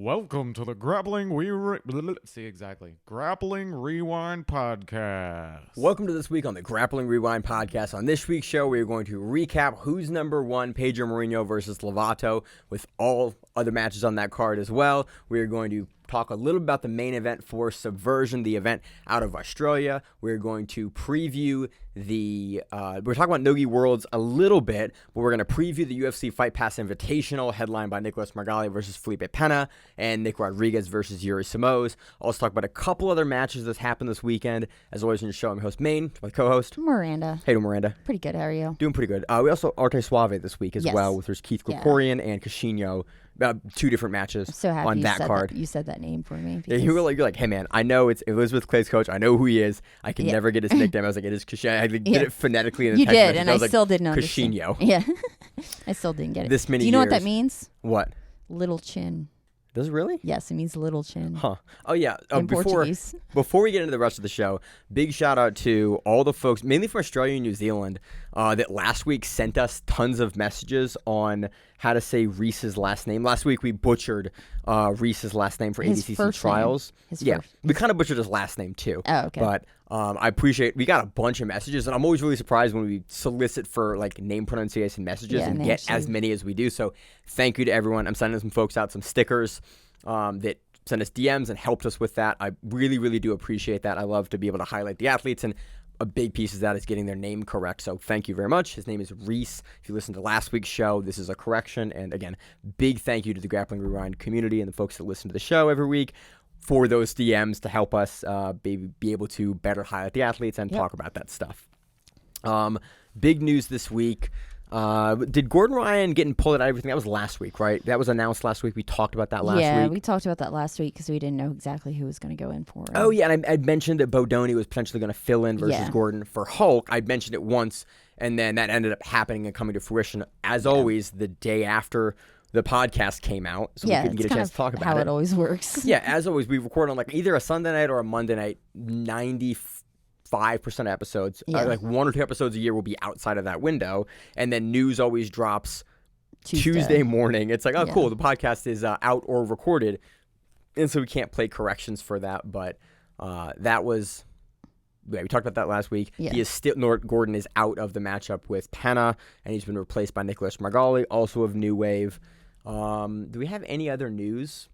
Welcome to the Grappling Grappling Rewind Podcast. Welcome to this week on the Grappling Rewind Podcast. On this week's show, we are going to recap who's number one, Pedro Marinho versus Lovato, with all other matches on that card as well. We are going to talk a little about the main event for Subversion, the event out of Australia. We're going to preview we're talking about No-Gi Worlds a little bit, but we're going to preview the UFC Fight Pass Invitational, headlined by Nicolas Margali versus Felipe Pena, and Nick Rodriguez versus Yuri Samos. Also talk about a couple other matches that happened this weekend. As always, in the show, I'm your host, Maine, my co-host, Miranda. Hey, Miranda. Pretty good, how are you? Doing pretty good. We also Arte Suave this week as well, with Keith Krikorian and Cashinho. Two different matches so happy on that card. You said that name for me. Yeah, you're like, hey man, I know it's Elizabeth Clay's coach. I know who he is. I can never get his nickname. I was like, it is Cashinho. I did it phonetically in the you text did, message. and I still didn't understand. Cashinho. Yeah, I still didn't get it. This many Do you know years. what that means? What? Little chin. Does it really? Yes, it means little chin. Huh. Oh, yeah. In Portuguese. Before we get into the rest of the show, big shout out to all the folks, mainly from Australia and New Zealand, that last week sent us tons of messages on how to say Reis's last name. Last week we butchered Reis's last name for ADCC trials. We kind of butchered his last name too. Oh, okay. But I appreciate, we got a bunch of messages, and I'm always really surprised when we solicit for like name pronunciation messages and get as many as we do. So thank you to everyone. I'm sending some folks out some stickers that sent us DMs and helped us with that. I really, really do appreciate that. I love to be able to highlight the athletes, and a big piece of that is getting their name correct. So thank you very much. His name is Reis. If you listened to last week's show, this is a correction. And again, big thank you to the Grappling Rewind community and the folks that listen to the show every week for those DMs to help us be able to better highlight the athletes and talk about that stuff. Big news this week. Did Gordon Ryan getting pulled out of everything? That was last week, right? That was announced last week. We talked about that last week. Yeah, we talked about that last week because we didn't know exactly who was going to go in for it. Oh, yeah, and I'd mentioned that Bodoni was potentially going to fill in versus Gordon for Hulk. I'd mentioned it once, and then that ended up happening and coming to fruition, as always, the day after the podcast came out, so we couldn't get a chance to talk about it. How it always works. Yeah, as always, we record on like either a Sunday night or a Monday night. 95% of episodes, like 1 or 2 episodes a year, will be outside of that window, and then news always drops Tuesday morning. It's like, oh, cool, the podcast is out or recorded, and so we can't play corrections for that. But that was, we talked about that last week. He is still, Gordon is out of the matchup with Pena, and he's been replaced by Nicolas Margali, also of New Wave. Do we have any other news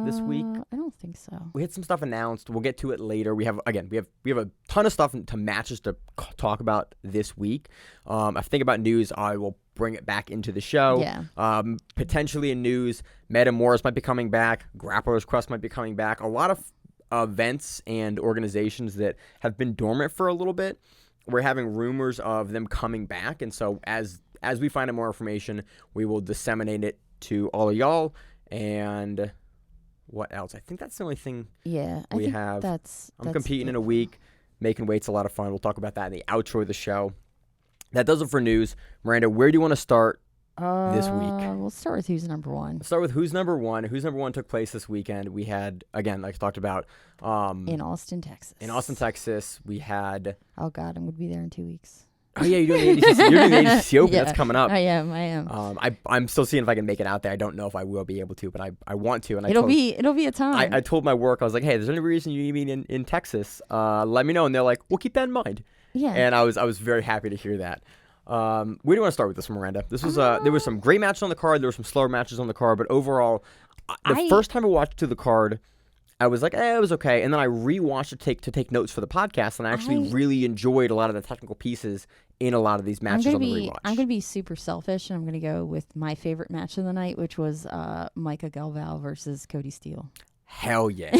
this week? I don't think so. We had some stuff announced. We'll get to it later. We have a ton of stuff to matches to talk about this week. If I think about news, I will bring it back into the show. Yeah. Potentially in news, Meta Morris might be coming back. Grappler's Quest might be coming back. A lot of events and organizations that have been dormant for a little bit, we're having rumors of them coming back. And so as we find out more information, we will disseminate it to all of y'all. And what else? I think that's the only thing we have. I'm competing in a week. Making weight's a lot of fun. We'll talk about that in the outro of the show. That does it for news. Miranda, where do you want to start this week? We'll start with who's number one. Let's start with who's number one. Who's number one took place this weekend. We had, again, like I talked about. In Austin, Texas. In Austin, Texas, we had... Oh, God, I'm going to be there in 2 weeks. Oh, yeah, you're doing the ADCC. You're doing the ADCC Open. That's coming up. I am. I'm still seeing if I can make it out there. I don't know if I will be able to, but I want to. And it'll be a time. I told my work, I was like, hey, there's any reason you need me in Texas, let me know. And they're like, we'll keep that in mind. Yeah. And I was very happy to hear that. Where do you want to start with this, Miranda? This was there was some great matches on the card. There were some slower matches on the card, but overall, the first time I watched to the card, I was like, it was okay. And then I rewatched it to take notes for the podcast, and I actually really enjoyed a lot of the technical pieces in a lot of these matches on the rewatch. I'm going to be super selfish, and I'm going to go with my favorite match of the night, which was Mica Galvao versus Kody Steele. Hell yeah.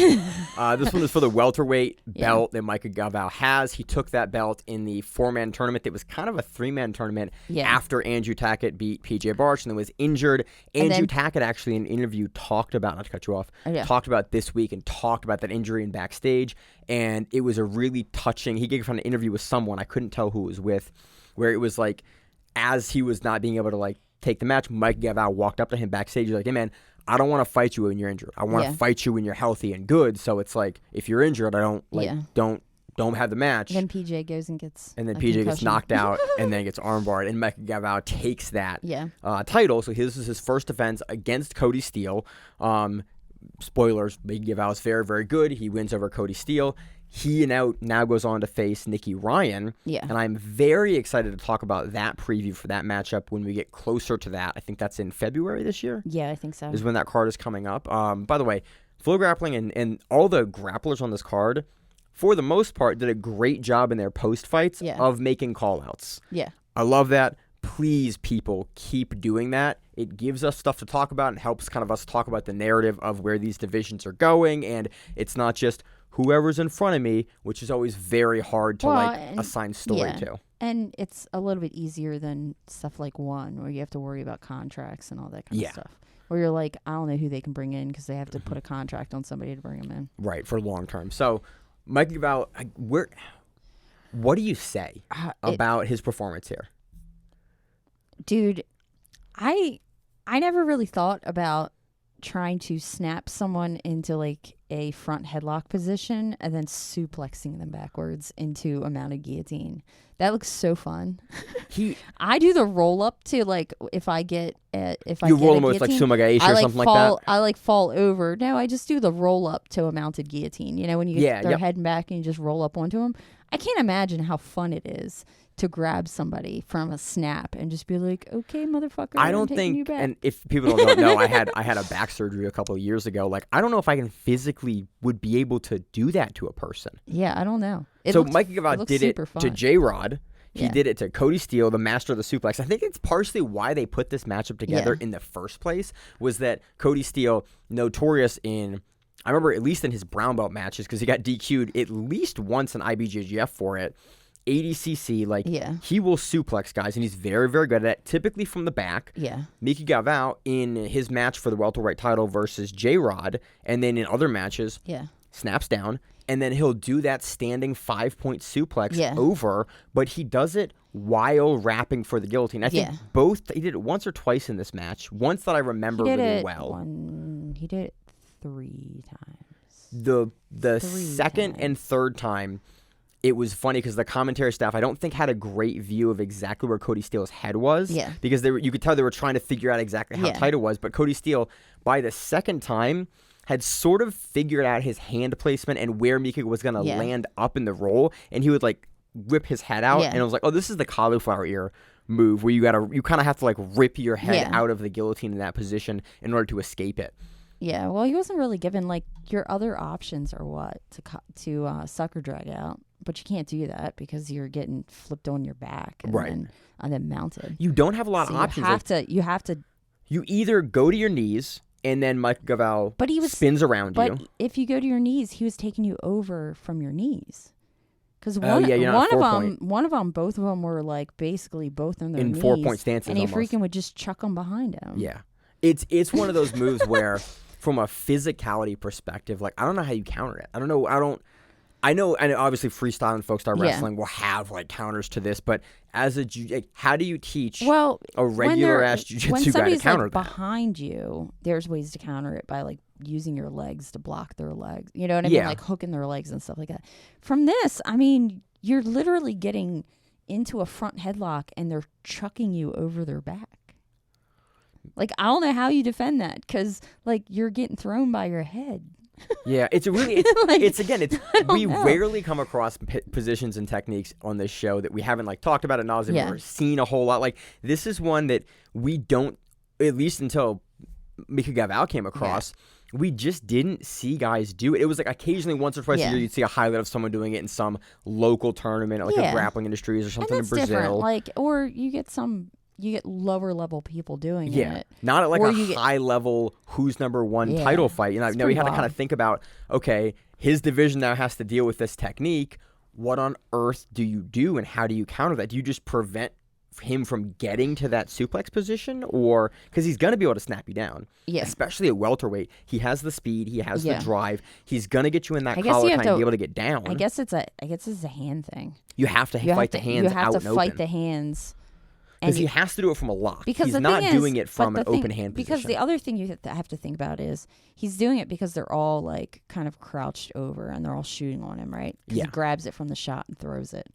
This one was for the welterweight belt that Mica Galvao has. He took that belt in the 4-man tournament that was kind of a 3-man tournament after Andrew Tackett beat PJ Barch and then was injured. Andrew Tackett actually in an interview talked about, not to cut you off, talked about this week and talked about that injury in backstage. And it was a really touching, he gave an interview with someone, I couldn't tell who it was with, where it was like, as he was not being able to like take the match, Mica Galvao walked up to him backstage. He's like, hey man, I don't want to fight you when you're injured. I want to fight you when you're healthy and good. So it's like, if you're injured, I don't have the match. Then PJ goes and gets gets knocked out and then gets armbarred. And Mica Galvao takes that title. So this is his first defense against Kody Steele. spoilers, Mica Galvao is very, very good. He wins over Kody Steele. He now goes on to face Nicky Ryan. Yeah. And I'm very excited to talk about that preview for that matchup when we get closer to that. I think that's in February this year. Yeah, I think so. Is when that card is coming up. By the way, Flow Grappling and all the grapplers on this card, for the most part, did a great job in their post fights of making call-outs. Yeah. I love that. Please, people, keep doing that. It gives us stuff to talk about and helps kind of us talk about the narrative of where these divisions are going. And it's not just whoever's in front of me, which is always very hard to assign story to. And it's a little bit easier than stuff like One, where you have to worry about contracts and all that kind of stuff. Where you're like, I don't know who they can bring in because they have to put a contract on somebody to bring them in. Right, for long term. So, Mica Galvao, what do you say about his performance here? Dude, I never really thought about trying to snap someone into like a front headlock position and then suplexing them backwards into a mounted guillotine. That looks so fun. I do the roll up to like if I get you roll them with like Sumagaeshi or something like that. I like fall over. No, I just do the roll up to a mounted guillotine. You know when you get their head back and you just roll up onto them. I can't imagine how fun it is to grab somebody from a snap and just be like, okay, motherfucker, I don't think, and if people don't know, I had a back surgery a couple of years ago. Like, I don't know if I can physically would be able to do that to a person. Yeah, I don't know. So Mica Galvao did it to J-Rod. He did it to Kody Steele, the master of the suplex. I think it's partially why they put this matchup together in the first place, was that Kody Steele, notorious in, I remember at least in his brown belt matches, because he got DQ'd at least once in IBJJF for it, ADCC, he will suplex guys, and he's very, very good at it, typically from the back. Yeah. Mica Galvao, in his match for the welterweight title versus J-Rod, and then in other matches, snaps down, and then he'll do that standing 5-point suplex over, but he does it while wrapping for the guillotine. I think he did it once or twice in this match. Once that I remember really well. He did it 3 times. The second and third time, it was funny because the commentary staff, I don't think, had a great view of exactly where Kody Steele's head was. Yeah. Because you could tell they were trying to figure out exactly how tight it was. But Kody Steele, by the second time, had sort of figured out his hand placement and where Mica was going to land up in the roll. And he would, like, whip his head out. And it was like, oh, this is the cauliflower ear move where you kind of have to, like, rip your head out of the guillotine in that position in order to escape it. Yeah, well, he wasn't really given, like, your other options are what? To sucker drag out. But you can't do that because you're getting flipped on your back and then mounted. You don't have a lot of options. You have to. You either go to your knees and then Mica Galvao spins around you. But if you go to your knees, he was taking you over from your knees. Because both of them were like basically both on their knees. In 4-point stances, and he almost. Freaking would just chuck them behind him. Yeah, it's one of those moves where, from a physicality perspective, like I don't know how you counter it. I know, and obviously freestyle and folk style wrestling will have like counters to this, but as how do you teach a regular ass jiu-jitsu guy to counter like that? Behind you, there's ways to counter it by like using your legs to block their legs. You know what I mean? Like hooking their legs and stuff like that. From this, I mean, you're literally getting into a front headlock and they're chucking you over their back. Like, I don't know how you defend that because like you're getting thrown by your head. Yeah, we rarely come across positions and techniques on this show that we haven't like talked about it nauseam or seen a whole lot. Like this is one that we don't, at least until Mica Galvao came across, we just didn't see guys do it. It was like occasionally once or twice a year you'd see a highlight of someone doing it in some local tournament, like a Grappling Industries or something in Brazil. Different. Like, or you get lower level people doing it. Not at like a high level who's number one title fight. You know, now we have to kind of think about, okay, his division now has to deal with this technique. What on earth do you do and how do you counter that? Do you just prevent him from getting to that suplex position, or because he's going to be able to snap you down, especially at welterweight? He has the speed, he has the drive. He's going to get you in that collar time to be able to get down. I guess it's a hand thing. You have to fight the hands out and open. You have to fight the hands. Because he has to do it from a lock. Because he's not doing it from an open hand position. Because the other thing you have to think about is he's doing it because they're all like kind of crouched over and they're all shooting on him, right? Because he grabs it from the shot and throws it.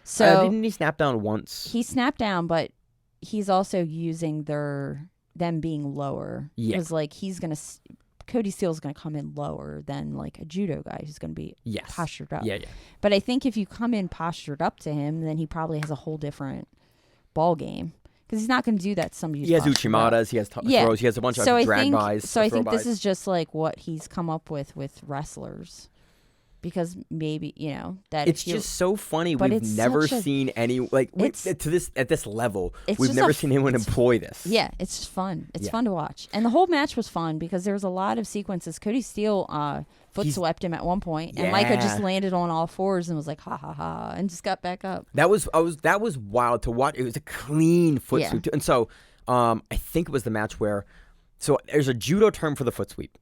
So didn't he snap down once? He snapped down, but he's also using them being lower. Yeah. Because like he's gonna Kody Steele's going to come in lower than like a judo guy who's going to be postured up. Yeah. But I think if you come in postured up to him, then he probably has a whole different ball game. Because he's not going to do that to somebody. He has Uchimatas, he has throws, he has a bunch of drag-bys. So I think this is just like what he's come up with wrestlers. Because maybe, that it's just so funny. We've never seen any, at this level, we've never seen anyone employ this. Yeah, it's just fun. It's fun to watch. And the whole match was fun because there was a lot of sequences. Cody Steele swept him at one point, and Mica just landed on all fours and was like, ha, ha, ha, and just got back up. That was wild to watch. It was a clean foot sweep. And so I think it was the match where, so there's a judo term for the foot sweep.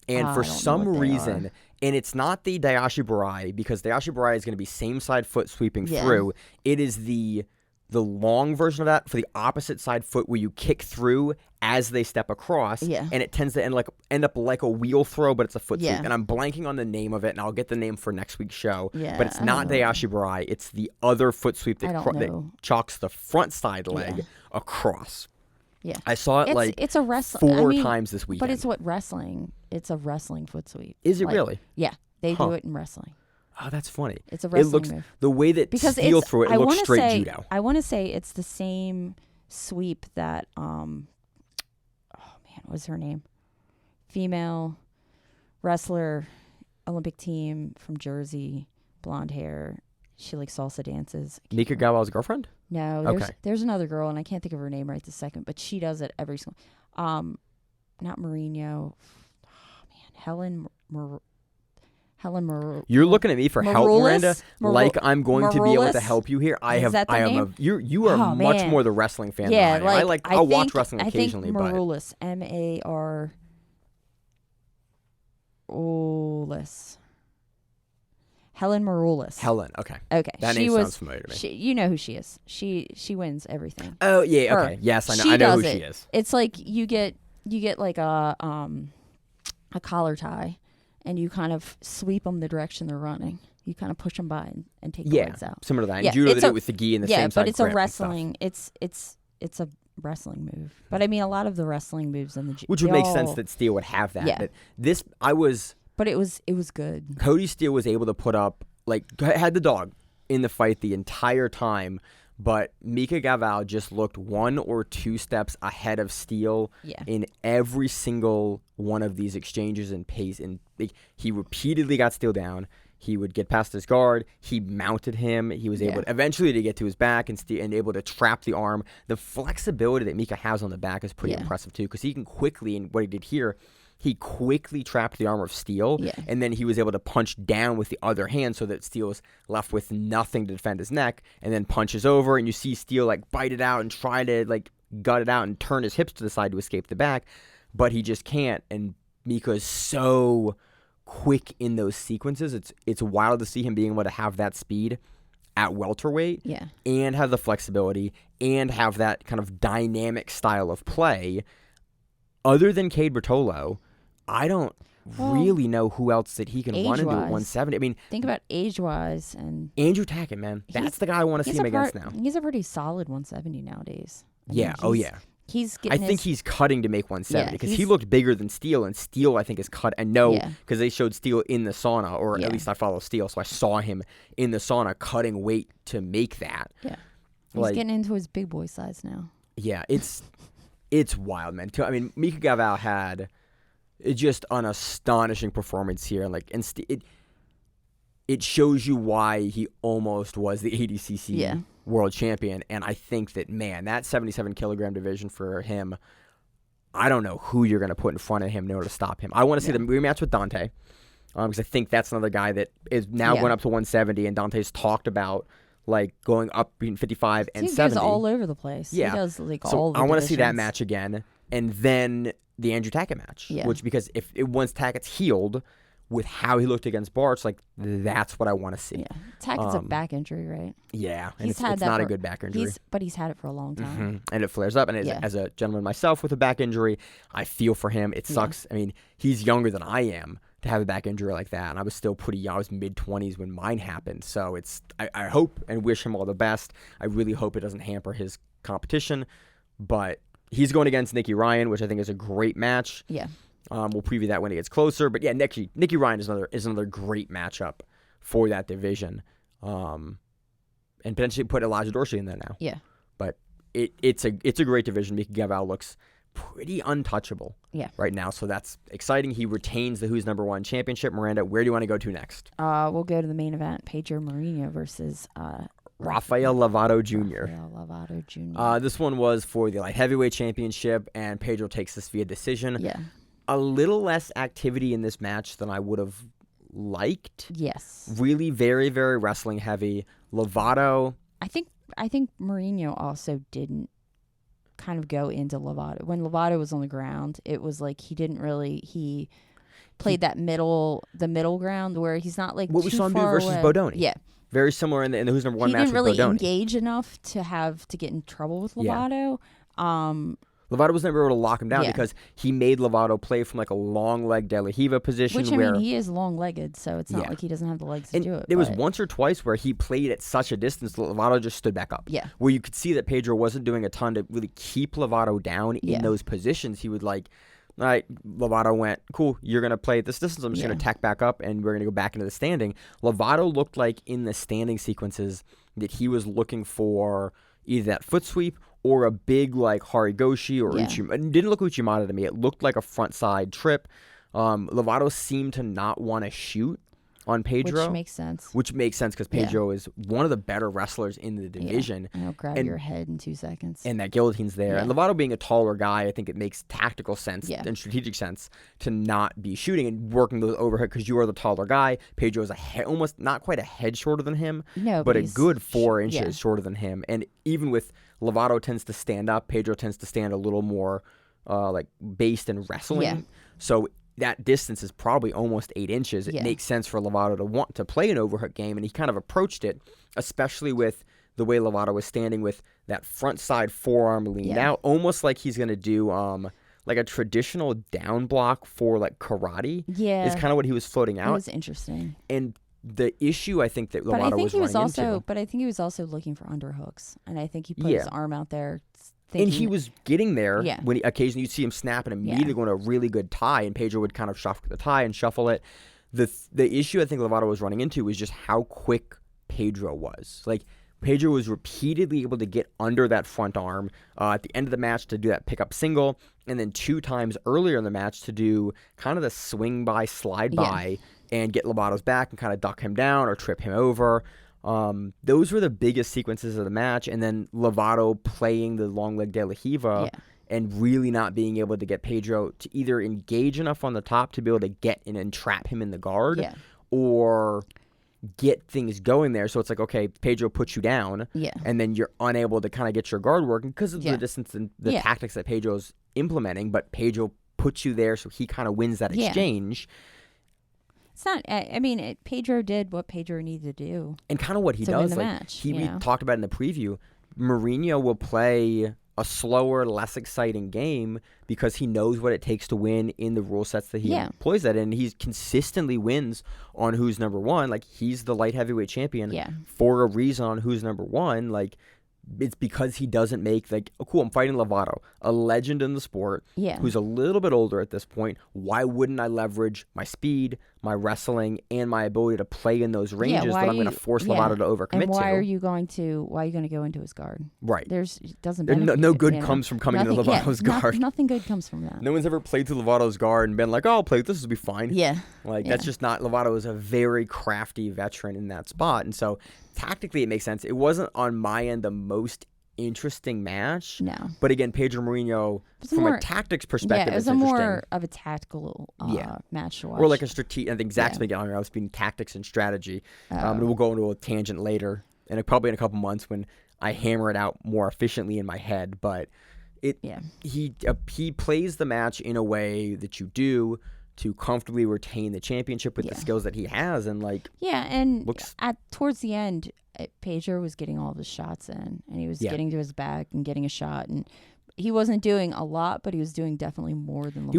And for some reason, and it's not the Dayashi Burai, because Dayashi Burai is going to be same side foot sweeping through. It is the long version of that for the opposite side foot where you kick through as they step across. Yeah. And it tends to end up like a wheel throw, but it's a foot sweep. And I'm blanking on the name of it, and I'll get the name for next week's show. Yeah, but it's not Dayashi Burai. It's the other foot sweep that chalks the front side leg across. Yeah, I saw it it's a wrestling four times this weekend. But it's what wrestling. It's a wrestling foot sweep. Is it really? Yeah, they do it in wrestling. Oh, that's funny. It's a wrestling move. The way that Steele threw it looks straight judo. I want to say it's the same sweep that what's her name? Female wrestler, Olympic team from Jersey, blonde hair. She like salsa dances. Mica Galvao's girlfriend? No, there's another girl, and I can't think of her name right this second, but she does it every single. Not Marinho. Oh man, Helen. You're looking at me for help, Miranda. Like I'm going to be able to help you here. You are much more the wrestling fan than I am. I'll watch wrestling occasionally, but Maroulis, Maroulis. Helen Maroulis. Helen, okay. Okay. That name sounds familiar to me. You know who she is. She wins everything. Oh yeah, okay. Yes, I know who she is. It's like you get like a collar tie, and you kind of sweep them the direction they're running. You kind of push them by and take the legs out. Similar to that. And judo did it with the gi and the same side. Yeah, but it's a wrestling. It's a wrestling move. But I mean, a lot of the wrestling moves in the judo, which would make sense that Steele would have that. Yeah. But it was good. Kody Steele was able to put up, had the dog in the fight the entire time, but Mica Galvao just looked 1 or 2 steps ahead of Steele in every single one of these exchanges and pace. And he repeatedly got Steele down. He would get past his guard. He mounted him. He was able eventually to get to his back and able to trap the arm. The flexibility that Mica has on the back is pretty impressive too, because he can quickly, and what he did here, he quickly trapped the arm of Steele, and then he was able to punch down with the other hand so that Steele was left with nothing to defend his neck, and then punches over, and you see Steele bite it out and try to gut it out and turn his hips to the side to escape the back, but he just can't, and Mica is so quick in those sequences. It's wild to see him being able to have that speed at welterweight and have the flexibility and have that kind of dynamic style of play. Other than Cade Bertolo, I don't really know who else that he can run into at 170. I mean, think about age-wise and Andrew Tackett, man. That's the guy I want to see him against now. He's a pretty solid 170 nowadays. I think he's cutting to make 170 because he looked bigger than Steele, and Steele I think is cut. And because they showed Steele in the sauna, or at least I follow Steele, so I saw him in the sauna cutting weight to make that. Yeah, he's getting into his big boy size now. Yeah, it's wild, man. I mean, Mica Galvao had just an astonishing performance here, and it shows you why he almost was the ADCC world champion. And I think that, man, that 77 kilogram division for him, I don't know who you're going to put in front of him in order to stop him. I want to see the rematch with Dante, because I think that's another guy that is now going up to 170, and Dante's talked about going up between 55 and 70. He goes all over the place. Yeah. He does all the I want to see that divisions. match again, and then the Andrew Tackett match. Yeah. Which, because once Tackett's healed with how he looked against Bartz, that's what I want to see. Yeah. Tackett's a back injury, right? Yeah. And it's not a good back injury. But he's had it for a long time. Mm-hmm. And it flares up. And as a gentleman myself with a back injury, I feel for him. It sucks. I mean, he's younger than I am to have a back injury like that, and I was still pretty young. I was mid-20s when mine happened, so I hope and wish him all the best. I really hope it doesn't hamper his competition, but he's going against Nicky Ryan, which I think is a great match. Yeah. We'll preview that when it gets closer. But yeah, Nicky Ryan is another great matchup for that division. And potentially put Elijah Dorsey in there now. Yeah. But it's a great division. Mica Galvao looks pretty untouchable right now. So that's exciting. He retains the Who's Number One championship. Miranda, where do you want to go to next? We'll go to the main event. Pedro Marinho versus Rafael Lovato Jr. Rafael Lovato Jr. This one was for the light heavyweight championship, and Pedro takes this via decision. Yeah. A little less activity in this match than I would have liked. Yes. Really very, very wrestling heavy. Lovato. I think Marinho also didn't kind of go into Lovato. When Lovato was on the ground, it was like he played the middle ground where he's not like what too we saw him do far versus away. Bodoni. Yeah. Very similar in the Who's Number One match with Bodoni. He didn't really engage enough to get in trouble with Lovato. Lovato was never able to lock him down because he made Lovato play from like a long leg De La Riva position. Which, I mean, he is long-legged, so it's not like he doesn't have the legs to do it. There was once or twice where he played at such a distance that Lovato just stood back up. Yeah. Where you could see that Pedro wasn't doing a ton to really keep Lovato down in those positions. He would like, all right, Lovato went, cool, you're going to play at this distance. I'm just going to tack back up, and we're going to go back into the standing. Lovato looked like in the standing sequences that he was looking for either that foot sweep or a big like Harigoshi or Uchimata. It didn't look Uchimata to me. It looked like a front side trip. Lovato seemed to not want to shoot on Pedro. Which makes sense. Which makes sense because Pedro is one of the better wrestlers in the division. And he'll grab your head in 2 seconds. And that guillotine's there. And Lovato being a taller guy, I think it makes tactical sense and strategic sense to not be shooting and working those overhead because you are the taller guy. Pedro is almost not quite a head shorter than him, but a good 4 inches shorter than him. And even with Lovato tends to stand up, Pedro tends to stand a little more like based in wrestling. Yeah. So that distance is probably almost 8 inches. It makes sense for Lovato to want to play an overhook game, and he kind of approached it, especially with the way Lovato was standing with that front side forearm leaned out, almost like he's going to do like a traditional down block for like karate. Yeah. Is kind of what he was floating out. It was interesting. And the issue I think that Lovato was running into. But I think he was also looking for underhooks, and I think he put his arm out there. And he was getting there when occasionally you'd see him snap and immediately go into a really good tie, and Pedro would kind of shuffle the tie and shuffle it. The issue I think Lovato was running into was just how quick Pedro was. Like, Pedro was repeatedly able to get under that front arm at the end of the match to do that pickup single, and then 2 times earlier in the match to do kind of the swing by, slide by, and get Lovato's back and kind of duck him down or trip him over. Those were the biggest sequences of the match, and then Lovato playing the long leg De La Riva and really not being able to get Pedro to either engage enough on the top to be able to get in and trap him in the guard or get things going there. So it's like, okay, Pedro puts you down and then you're unable to kind of get your guard working because of the distance and the tactics that Pedro's implementing, but Pedro puts you there so he kind of wins that exchange. It's not. I mean, Pedro did what Pedro needed to do, and kind of what he does. Like match, we talked about in the preview, Marinho will play a slower, less exciting game because he knows what it takes to win in the rule sets that he employs that in. He consistently wins on Who's Number One. Like, he's the light heavyweight champion for a reason on Who's Number One. Like, it's because he doesn't make, like, oh, cool, I'm fighting Lovato, a legend in the sport, who's a little bit older at this point. Why wouldn't I leverage my speed, my wrestling, and my ability to play in those ranges that I'm going to force Lovato to overcommit and why to? are you going to go into his guard? Right. It doesn't benefit, no good comes from coming to Lovato's guard. Nothing good comes from that. No one's ever played through Lovato's guard and been like, oh, I'll play this will be fine. Yeah. Like, that's just not, Lovato is a very crafty veteran in that spot. And so, tactically, it makes sense. It wasn't, on my end, the most interesting match. No. But again, Pedro Marinho, from a tactics perspective, it was more of a tactical match to watch. Or like a strategic, I think Zach's been getting on. I was being tactics and strategy. And we'll go into a tangent later, and probably in a couple months when I hammer it out more efficiently in my head. But he plays the match in a way that you do to comfortably retain the championship with the skills that he has, and towards the end, Pedro was getting all of his shots in, and he was getting to his back and getting a shot, and he wasn't doing a lot, but he was doing definitely more than Lovato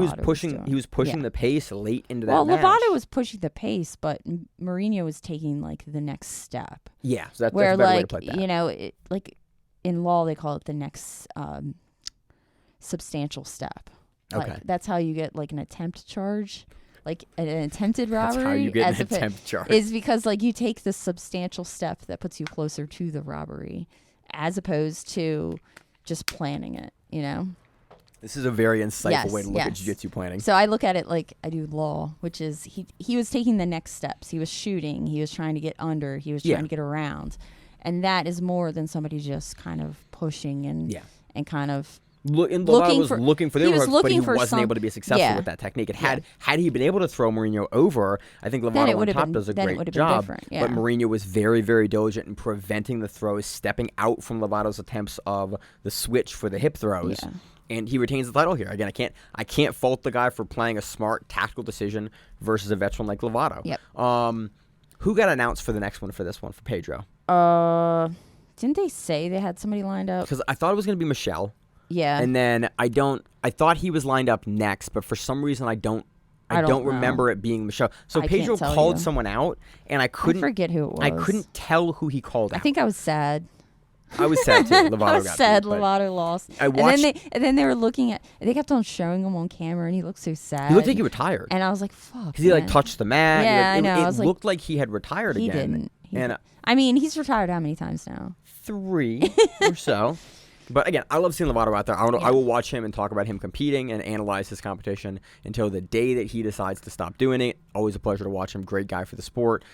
He was pushing the pace late into that match. Well, Lovato was pushing the pace, but Marinho was taking like the next step. Yeah, so that's a better way to put that. Like in law they call it the next substantial step. Okay. That's how you get like an attempt charge. Like an attempted robbery. That's how you get an attempt charge. Is because like you take the substantial step that puts you closer to the robbery, as opposed to just planning it. You know. This is a very insightful way to look at jiu-jitsu planning. So I look at it like I do law, which is he was taking the next steps. He was shooting. He was trying to get under. He was trying to get around, and that is more than somebody just kind of pushing and kind of. Lovato was looking for the overhooks, but he wasn't able to be successful with that technique. And had he been able to throw Marinho over, I think Lovato on top does a great job. But Marinho was very, very diligent in preventing the throws, stepping out from Lovato's attempts of the switch for the hip throws. Yeah. And he retains the title here. Again, I can't fault the guy for playing a smart tactical decision versus a veteran like Lovato. Yep. Who got announced for the next one for this one for Pedro? Didn't they say they had somebody lined up? Because I thought it was going to be Michelle. Yeah. And then I thought he was lined up next, but for some reason I don't remember it being Michelle. So Pedro called someone out, and I forget who it was. I couldn't tell who he called out. I think I was sad. I was sad too. Lovato I was got sad. beat, Lovato lost. I watched, and then they were looking at. They kept on showing him on camera, and he looked so sad. He looked like he retired. And I was like, "Fuck." Because he like touched the mat. Yeah, I know. It looked like he had retired again. He didn't. I mean, he's retired how many times now? 3 or so. But again, I love seeing Lovato out there. I will watch him and talk about him competing and analyze his competition until the day that he decides to stop doing it. Always a pleasure to watch him. Great guy for the sport.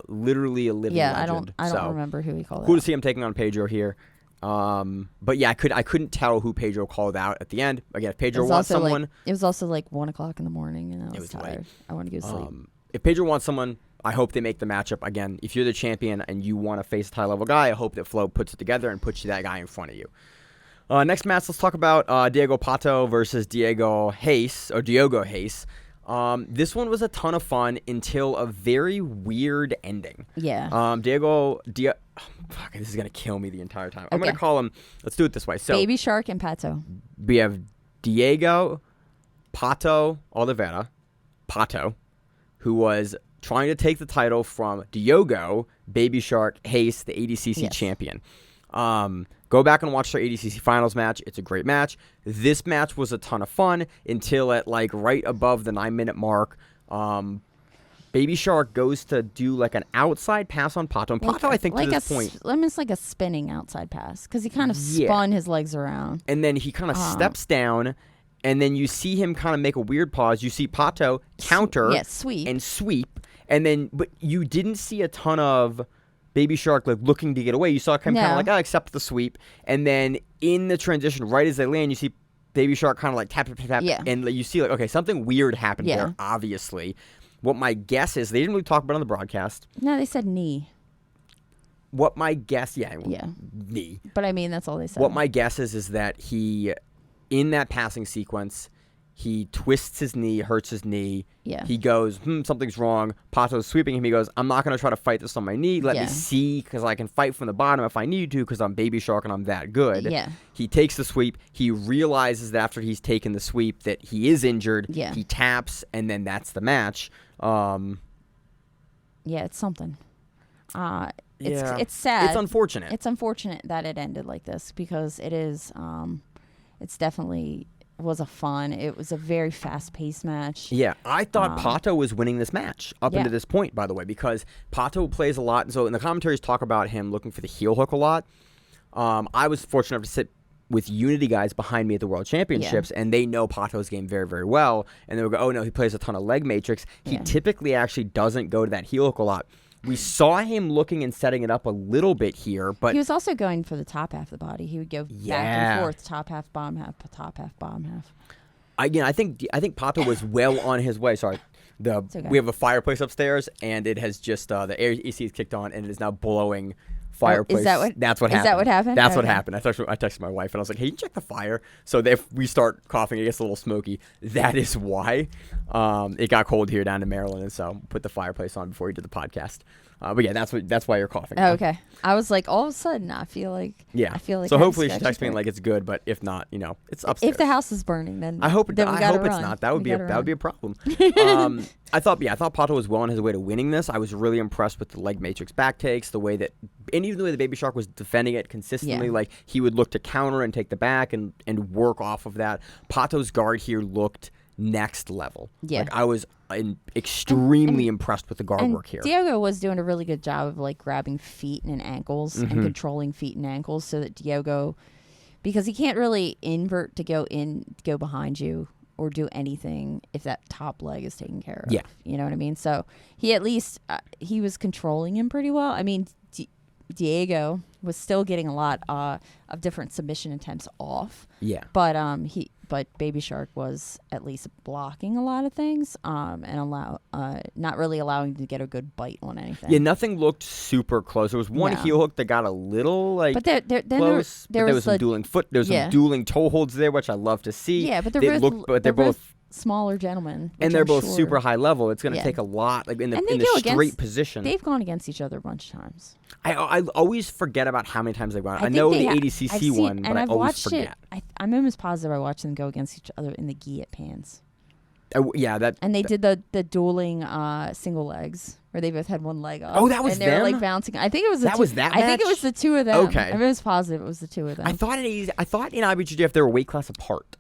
Literally a living legend. I don't remember who he called out. Cool to see him taking on Pedro here. But yeah, I couldn't tell who Pedro called out at the end. Again, if Pedro wants someone, it was also like 1:00 in the morning, and I was tired. Late. I want to go to sleep. If Pedro wants someone, I hope they make the matchup. Again, if you're the champion and you want to face a high-level guy, I hope that Flo puts it together and puts that guy in front of you. Next match, let's talk about Diogo Pato versus Diogo Reis. This one was a ton of fun until a very weird ending. Yeah. Fuck, this is going to kill me the entire time. I'm going to call him, let's do it this way. So Baby Shark and Pato. We have Diogo Pato Olivera, Pato, who was trying to take the title from Diogo Baby Shark Reis, the ADCC champion. Go back and watch their ADCC finals match. It's a great match. This match was a ton of fun until at like right above the 9-minute mark, Baby Shark goes to do like an outside pass on Pato. And Pato, I think, to this point, almost like a spinning outside pass because he kind of spun his legs around. And then he kind of steps down, and then you see him kind of make a weird pause. You see Pato counter and sweep, and then but you didn't see a ton of Baby Shark like looking to get away. You saw him kind of like, accept the sweep, and then in the transition, right as they land, you see Baby Shark kind of like tap, and you see like, okay, something weird happened there, obviously. What my guess is, they didn't really talk about it on the broadcast. No, they said knee. What my guess, knee. But I mean, that's all they said. What my guess is that he, in that passing sequence, he twists his knee, hurts his knee. Yeah. He goes, something's wrong. Pato's sweeping him. He goes, I'm not going to try to fight this on my knee. Let me see, because I can fight from the bottom if I need to, because I'm Baby Shark and I'm that good. Yeah. He takes the sweep. He realizes that after he's taken the sweep that he is injured. Yeah. He taps, and then that's the match. It's something. It's sad. It's unfortunate. It's unfortunate that it ended like this because it is. It's definitely was it was a very fast-paced match. Yeah, I thought Pato was winning this match up into this point, by the way, because Pato plays a lot. So in the commentaries talk about him looking for the heel hook a lot. I was fortunate enough to sit with Unity guys behind me at the World Championships, and they know Pato's game very, very well. And they would go, oh, no, he plays a ton of leg matrix. He typically actually doesn't go to that heel hook a lot. We saw him looking and setting it up a little bit here, but he was also going for the top half of the body. He would go back and forth, top half, bottom half, top half, bottom half. Again, I think Pato was well on his way. Sorry. We have a fireplace upstairs, and it has just the AC is kicked on, and it is now blowing fireplace. That's what happened? Is that what happened? That's what happened. I texted my wife, and I was like, hey, you check the fire. So if we start coughing, it gets a little smoky. That is why. It got cold here down in Maryland, and so put the fireplace on before we did the podcast. But yeah, that's why you're coughing. Oh, okay. I was like, all of a sudden, I feel like. So hopefully she texts me like it's good, but if not, it's upstairs. If the house is burning, then I hope it's not. That would be a problem. I thought Pato was well on his way to winning this. I was really impressed with the leg matrix back takes, and even the way the Baby Shark was defending it consistently. Like, he would look to counter and take the back and work off of that. Pato's guard here looked next level. Yeah. Like, I was extremely impressed with the guard work here. Diogo was doing a really good job of like grabbing feet and ankles and controlling feet and ankles so that Diogo, because he can't really invert to go behind you or do anything if that top leg is taken care of. Yeah. You know what I mean? So he at least, he was controlling him pretty well. I mean, Diogo was still getting a lot of different submission attempts off. Yeah. But Baby Shark was at least blocking a lot of things and not really allowing him to get a good bite on anything. Yeah, nothing looked super close. There was one heel hook that got a little close. There was some dueling foot. There's some dueling toe holds there, which I love to see. Yeah, but they're both smaller gentlemen, and they're both super high level. It's going to take a lot, like in the straight position. They've gone against each other a bunch of times. I always forget about how many times they've gone. I know the ADCC one, but I always forget. I'm almost positive I watched them go against each other in the gi at Pans. And they did the dueling single legs where they both had one leg up. Oh, that was and them? they were like bouncing. I think it was that match? I think it was the two of them. Okay, I'm almost positive it was the two of them. I thought in IBJJF they were weight class apart.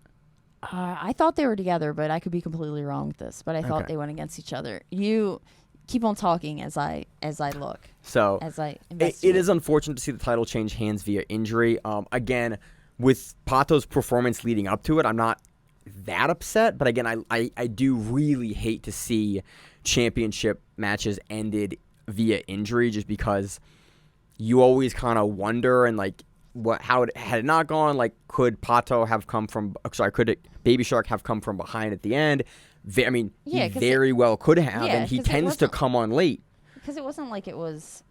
I thought they were together, but I could be completely wrong with this. But I thought they went against each other. You keep on talking as I look. So as I it is unfortunate to see the title change hands via injury. Again, with Pato's performance leading up to it, I'm not that upset. But again, I do really hate to see championship matches ended via injury, just because you always kind of wonder and like. Had it not gone, like, could Baby Shark have come from behind at the end? He very well could have, and he tends to come on late. Because it wasn't like it was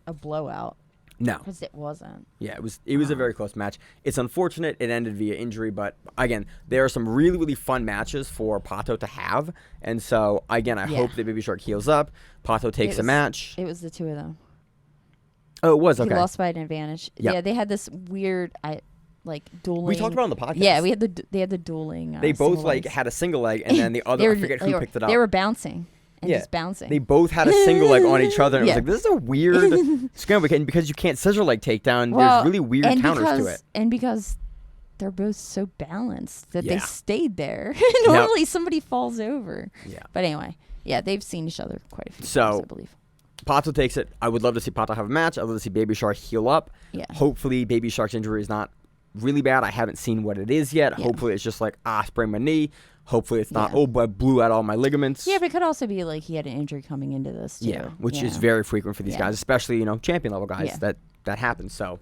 a blowout. No. Because it wasn't. Yeah, it was a very close match. It's unfortunate it ended via injury, but again, there are some really, really fun matches for Pato to have, and so, again, I hope that Baby Shark heals up, Pato takes a match. It was the two of them. Oh, it was, okay. He lost by an advantage. Yep. Yeah, they had this weird, dueling. We talked about it on the podcast. Yeah, they had the dueling. They both had a single leg, and then the other, I forget who picked it up. They were bouncing and just bouncing. They both had a single leg on each other, and it was like, this is a weird scramble. And because you can't scissor leg takedown, there's really weird counters to it. And because they're both so balanced that they stayed there. Normally somebody falls over. Yeah. But anyway, they've seen each other quite a few times, I believe. Pato takes it. I would love to see Pato have a match. I'd love to see Baby Shark heal up. Yeah. Hopefully, Baby Shark's injury is not really bad. I haven't seen what it is yet. Yeah. Hopefully, it's just like, sprained my knee. Hopefully, it's not, I blew out all my ligaments. Yeah, but it could also be like he had an injury coming into this, too. Yeah, which is very frequent for these guys, especially, champion-level guys. That happens. So,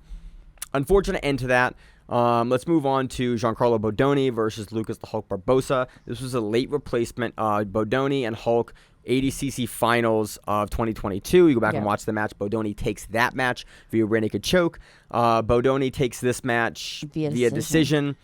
unfortunate end to that. Let's move on to Giancarlo Bodoni versus Lucas the Hulk Barbosa. This was a late replacement. Bodoni and Hulk, ADCC Finals of 2022. You go back and watch the match. Bodoni takes that match via rear naked choke. Bodoni takes this match via decision.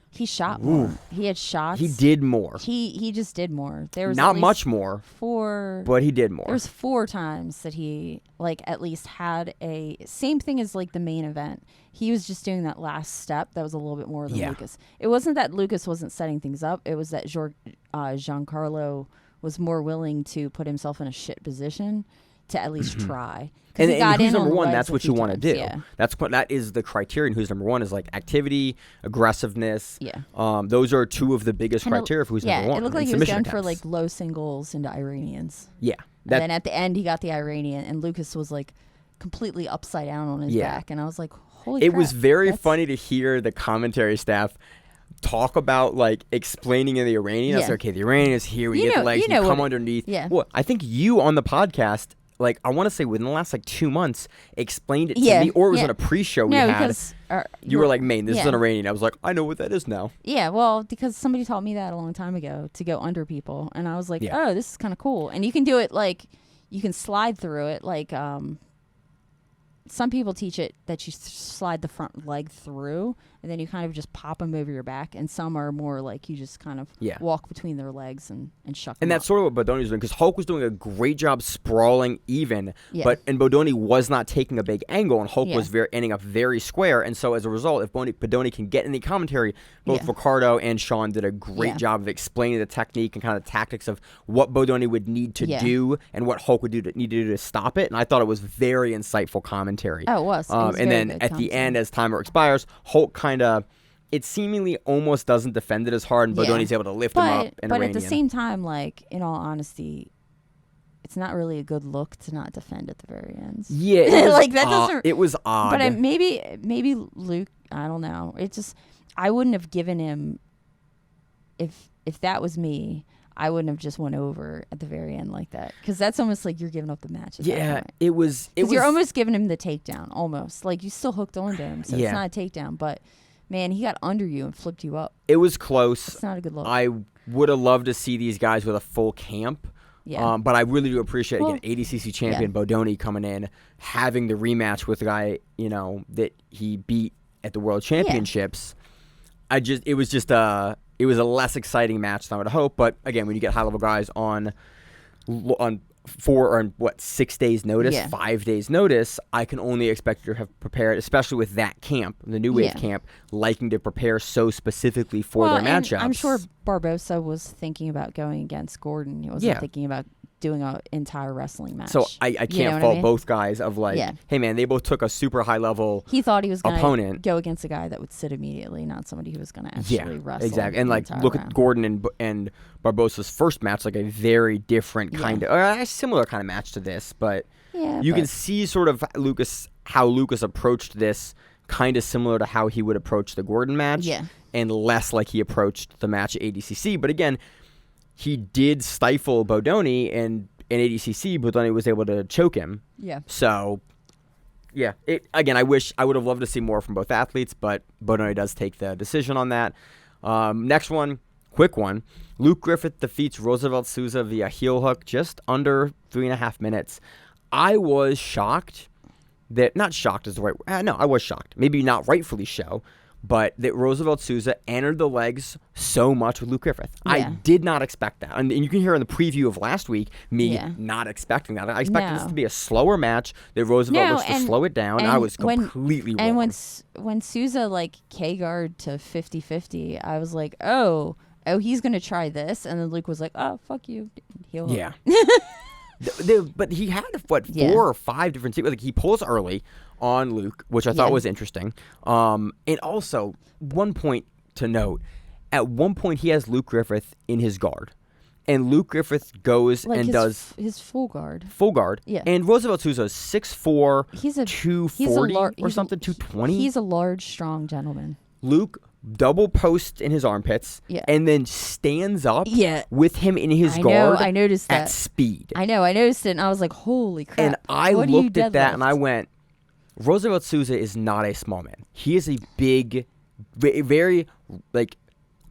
He shot more. He had shots. He did more. He just did more. There was not much more. But he did more. There was 4 times that he at least had a same thing as the main event. He was just doing that last step that was a little bit more than Lucas. It wasn't that Lucas wasn't setting things up. It was that Giancarlo was more willing to put himself in a shit position to at least try. And who's number one? That's what you want to do. Yeah. That is the criterion. Who's number one is activity, aggressiveness. Yeah. Those are 2 of the biggest criteria for who's number one. It looked like he was going for low singles into Iranians. Yeah. And then at the end he got the Iranian, and Lucas was completely upside down on his back, and I was like, holy crap. It was very funny to hear the commentary staff talk about explaining in the Iranian. I was like, okay, the Iranian is here. We get the legs, you come underneath. Yeah. Well, I think you on the podcast, I want to say within the last 2 months, explained it to me, or it was on a pre-show we had. Because you were like, Maine, this is an Iranian. I was like, I know what that is now. Yeah, well, because somebody taught me that a long time ago to go under people, and I was like, oh, this is kind of cool. And you can do it you can slide through it some people teach it that you slide the front leg through, and then you kind of just pop them over your back. And some are more like you just kind of walk between their legs and shuck them And that's up. sort of what Bodoni was doing, because Hulk was doing a great job sprawling even, and Bodoni was not taking a big angle, and Hulk was ending up very square. And so as a result, if Bodoni can get in the commentary, both Ricardo and Sean did a great job of explaining the technique and kind of tactics of what Bodoni would need to do and what Hulk would need to do to stop it. And I thought it was very insightful commentary. Oh, it was. And then at the end, as timer expires, Hulk kind of, it seemingly almost doesn't defend it as hard, and Bodoni's able to lift him up. But at the same time, like, in all honesty, it's not really a good look to not defend at the very end. Yeah, it was like that doesn't. It was odd. But maybe Luke. I don't know. It just, I wouldn't have given him. If that was me, I wouldn't have just went over at the very end like that, because that's almost like you're giving up the match. At that point. It was. You're almost giving him the takedown, almost like you still hooked onto him, so it's not a takedown. But man, he got under you and flipped you up. It was close. It's not a good look. I would have loved to see these guys with a full camp. Yeah. But I really do appreciate again ADCC champion Bodoni coming in, having the rematch with the guy that he beat at the World Championships. It was a less exciting match than I would hope. But again, when you get high level guys on 6 days notice, 5 days notice, I can only expect you to have prepared, especially with that camp, the New Wave camp, liking to prepare so specifically for their matchups. I'm sure Barbosa was thinking about going against Gordon. He wasn't thinking about doing an entire wrestling match. So I can't fault both guys of hey man, they both took a super high level He thought he was going opponent. to go against a guy that would sit immediately, not somebody who was going to actually wrestle. Exactly. And look at Gordon and Barbosa's first match, like a very different kind of, or a similar kind of match to this, but you can see sort of how Lucas approached this kind of similar to how he would approach the Gordon match, and less like he approached the match at ADCC. But again, he did stifle Bodoni, and in ADCC, Bodoni was able to choke him. Yeah. So, again, I would have loved to see more from both athletes, but Bodoni does take the decision on that. Next one, quick one. Luke Griffith defeats Roosevelt Souza via heel hook, just under 3.5 minutes. I was shocked not shocked is the right word. No, I was shocked. Maybe not rightfully so. But that Roosevelt Souza entered the legs so much with Luke Griffith. I did not expect that. And you can hear in the preview of last week, me not expecting that. I expected this to be a slower match, that Roosevelt looks to slow it down. I was completely wrong. And when Souza, K-guard to 50-50, I was like, oh, he's going to try this. And then Luke was like, oh, fuck you. Heel hook. But he had, 4 or 5 different sequences. He pulls early on Luke, which I thought was interesting. And also, one point to note, at one point he has Luke Griffith in his guard. And Luke Griffith goes and does his full guard. Full guard. Yeah. And Roosevelt Souza is 6'4", 240 or something, 220. He's a large, strong gentleman. Luke double posts in his armpits and then stands up with him in his guard. I noticed that. At speed. I noticed it, and I was like, holy crap. And I looked at that and I went, Roosevelt Souza is not a small man. He is a big, very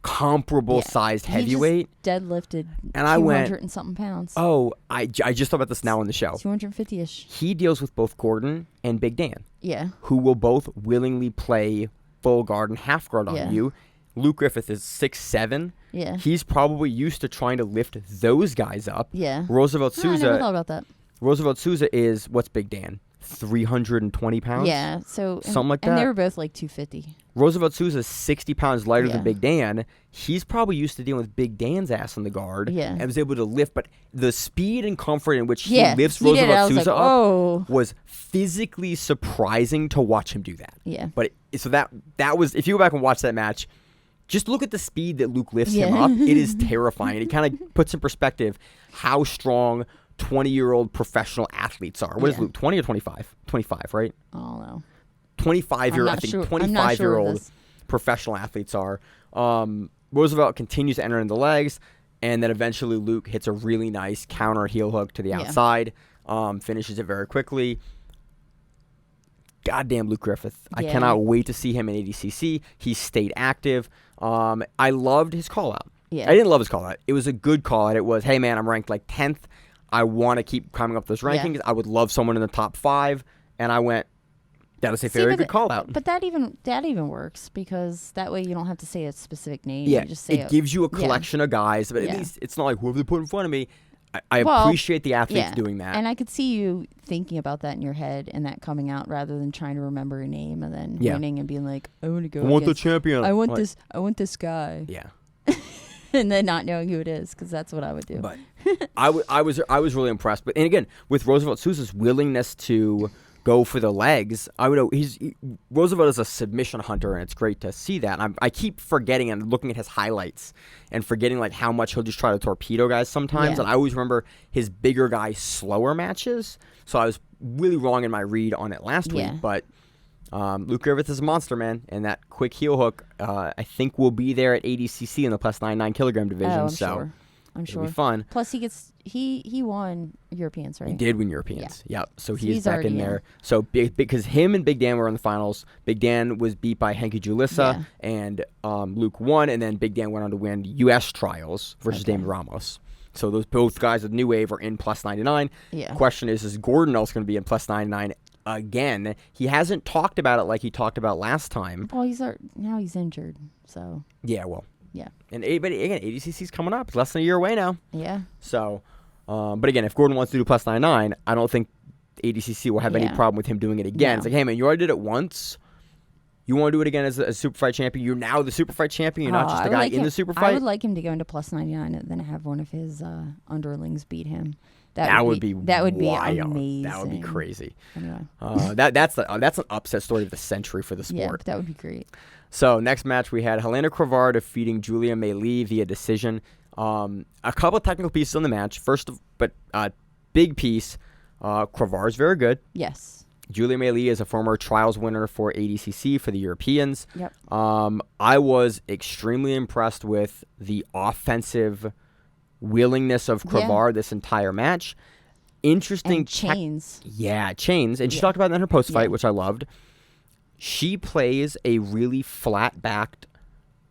comparable sized heavyweight. He just deadlifted and I went 200 and something pounds. Oh, I just thought about this now on the show. 250-ish. He deals with both Gordon and Big Dan. Yeah. Who will both willingly play full guard and half guard on you. Luke Griffith is 6'7". Yeah. He's probably used to trying to lift those guys up. Yeah. Roosevelt Souza. I never thought about that. Roosevelt Souza is, what's Big Dan? 320 pounds? Yeah. Something like that. And they were both 250. Roosevelt Souza is 60 pounds lighter than Big Dan. He's probably used to dealing with Big Dan's ass on the guard. Yeah. And was able to lift. But the speed and comfort in which he lifts Roosevelt Souza up was physically surprising to watch him do that. Yeah. But that was, if you go back and watch that match, just look at the speed that Luke lifts him up. It is terrifying. It kind of puts in perspective how strong 20-year-old professional athletes are. What is Luke, 20 or 25? 25, right? I don't know. 25-year-old professional athletes are. Roosevelt continues to enter in the legs, and then eventually Luke hits a really nice counter heel hook to the outside, finishes it very quickly. Goddamn Luke Griffith. I cannot wait to see him in ADCC. He stayed active. I loved his call-out. Yeah. I didn't love his call-out. It was a good call-out. It was, hey, man, I'm ranked 10th. I want to keep climbing up those rankings. I would love someone in the top 5. And I went, That was a very good call out. But that even works because that way you don't have to say a specific name. Yeah, you just say it gives you a collection of guys, but at least it's not like whoever they put in front of me. I appreciate the athletes doing that. And I could see you thinking about that in your head and that coming out rather than trying to remember a name and then winning and being like, I want to go. I want the champion. I want this guy. Yeah. And then not knowing who it is, because that's what I would do. But I was really impressed. But and again, with Roosevelt Sousa's willingness to go for the legs, Roosevelt is a submission hunter, and it's great to see that. And I keep forgetting and looking at his highlights and forgetting like how much he'll just try to torpedo guys sometimes. And I always remember his bigger guy slower matches. So I was really wrong in my read on it last week, but. Luke Griffith is a monster, man, and that quick heel hook, I think, will be there at ADCC in the plus 99 kilogram division. I'm sure. It'll be fun. Plus, he won Europeans, right? He did win Europeans. Yeah. Yep. So he's back in there. So because him and Big Dan were in the finals. Big Dan was beat by Henki Julissa, and Luke won, and then Big Dan went on to win U.S. trials versus David Ramos. So those both guys with New Wave are in plus 99. Yeah. Question is Gordon also going to be in plus 99? Again, he hasn't talked about it like he talked about last time. Well, now he's injured, so. Yeah, well. Yeah. And but again, ADCC's coming up. It's less than a year away now. Yeah. So, but again, if Gordon wants to do plus 99, I don't think ADCC will have any problem with him doing it again. No. It's like, hey man, you already did it once. You want to do it again as a super fight champion? You're now the super fight champion. You're not just the guy in the super fight. I would like him to go into plus 99 and then have one of his underlings beat him. That would be amazing. That would be crazy. Anyway. That's an upset story of the century for the sport. Yeah, that would be great. So next match we had Helena Cravar defeating Julia Meili via decision. A couple of technical pieces on the match. Big piece. Cravar is very good. Yes. Julia Meili is a former trials winner for ADCC for the Europeans. Yep. I was extremely impressed with the offensive willingness of Cravar this entire match. Interesting. And chains. Chains. And she talked about that in her post-fight, which I loved. She plays a really flat-backed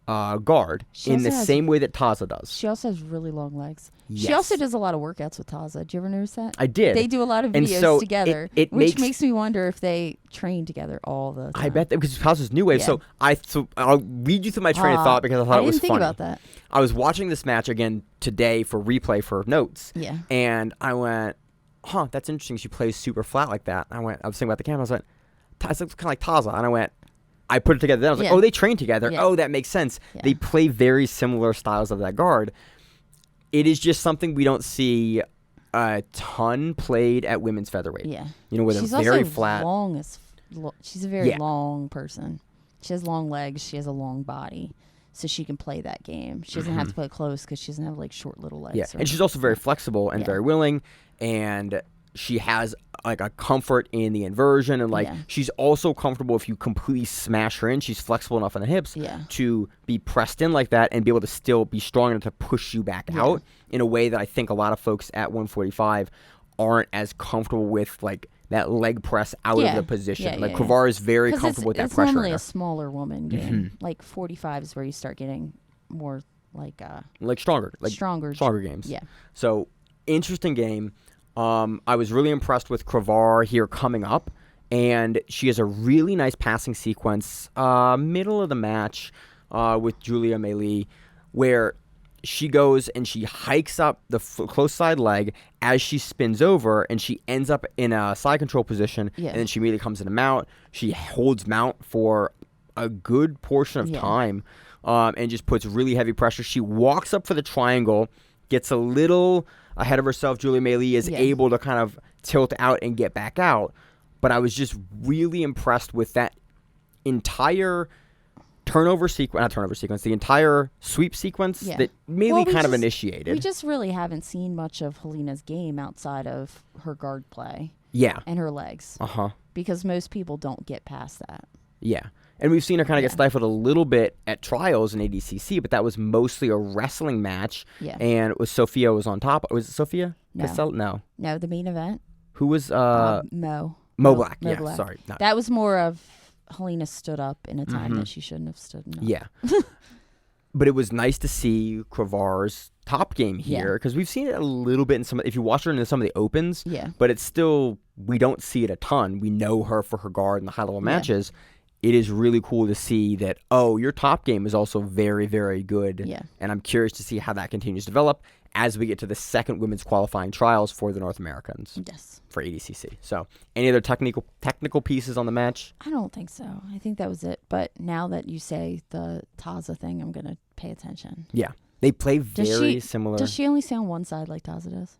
guard in the same way that Taza does. She also has really long legs. Yes. She also does a lot of workouts with Taza. Did you ever notice that? I did. They do a lot of videos together, which makes me wonder if they train together all the time. I bet that because Taza's new wave. Yeah. So I'll read you through my train of thought because I thought it was funny. I didn't think about that. I was watching this match again today for replay for notes. Yeah. And I went, that's interesting. She plays super flat like that. I was thinking about the camera. I was like, it looks kind of like Taza. And I put it together. Then I was like, they train together. Yeah. Oh, that makes sense. Yeah. They play very similar styles of that guard. It is just something we don't see a ton played at women's featherweight. Yeah. With she's a very also flat. She's a very long person. She has long legs. She has a long body. So she can play that game. She doesn't have to play close because she doesn't have short little legs. Yeah, and she's also very flexible and very willing. And she has a comfort in the inversion, and she's also comfortable if you completely smash her in. She's flexible enough on the hips to be pressed in like that and be able to still be strong enough to push you back out in a way that I think a lot of folks at 145 aren't as comfortable with, that leg press out of the position. Cravar is very comfortable with that pressure. It's normally a smaller woman game. 45 is where you start getting more stronger games. Yeah. So interesting game. I was really impressed with Cravar here coming up, and she has a really nice passing sequence middle of the match with Julia Meili, where she goes and she hikes up the close side leg as she spins over, and she ends up in a side control position, and then she immediately comes into mount. She holds mount for a good portion of time and just puts really heavy pressure. She walks up for the triangle, gets a little ahead of herself. Julia Meili is able to kind of tilt out and get back out. But I was just really impressed with that entire the entire sweep sequence that Meili kind of initiated. We just really haven't seen much of Helena's game outside of her guard play. Yeah. And her legs. Because most people don't get past that. Yeah. And we've seen her kind of get stifled a little bit at trials in ADCC, but that was mostly a wrestling match. Yeah. And it was Sophia was on top. Was it Sophia? No. No, the main event. Who was Mo Black. Mo Yeah, Black. Sorry. That was more of Helena stood up in a time that she shouldn't have stood up. Yeah. But it was nice to see Cravar's top game here because we've seen it a little bit in some. If you watch her in some of the opens, but it's still we don't see it a ton. We know her for her guard in the high level matches. It is really cool to see that. Oh, your top game is also very, very good. Yeah, and I'm curious to see how that continues to develop as we get to the second women's qualifying trials for the North Americans. Yes, for ADCC. So, any other technical pieces on the match? I don't think so. I think that was it. But now that you say the Taza thing, I'm gonna pay attention. Yeah. They play very similar. Does she only stay on one side like Taza does?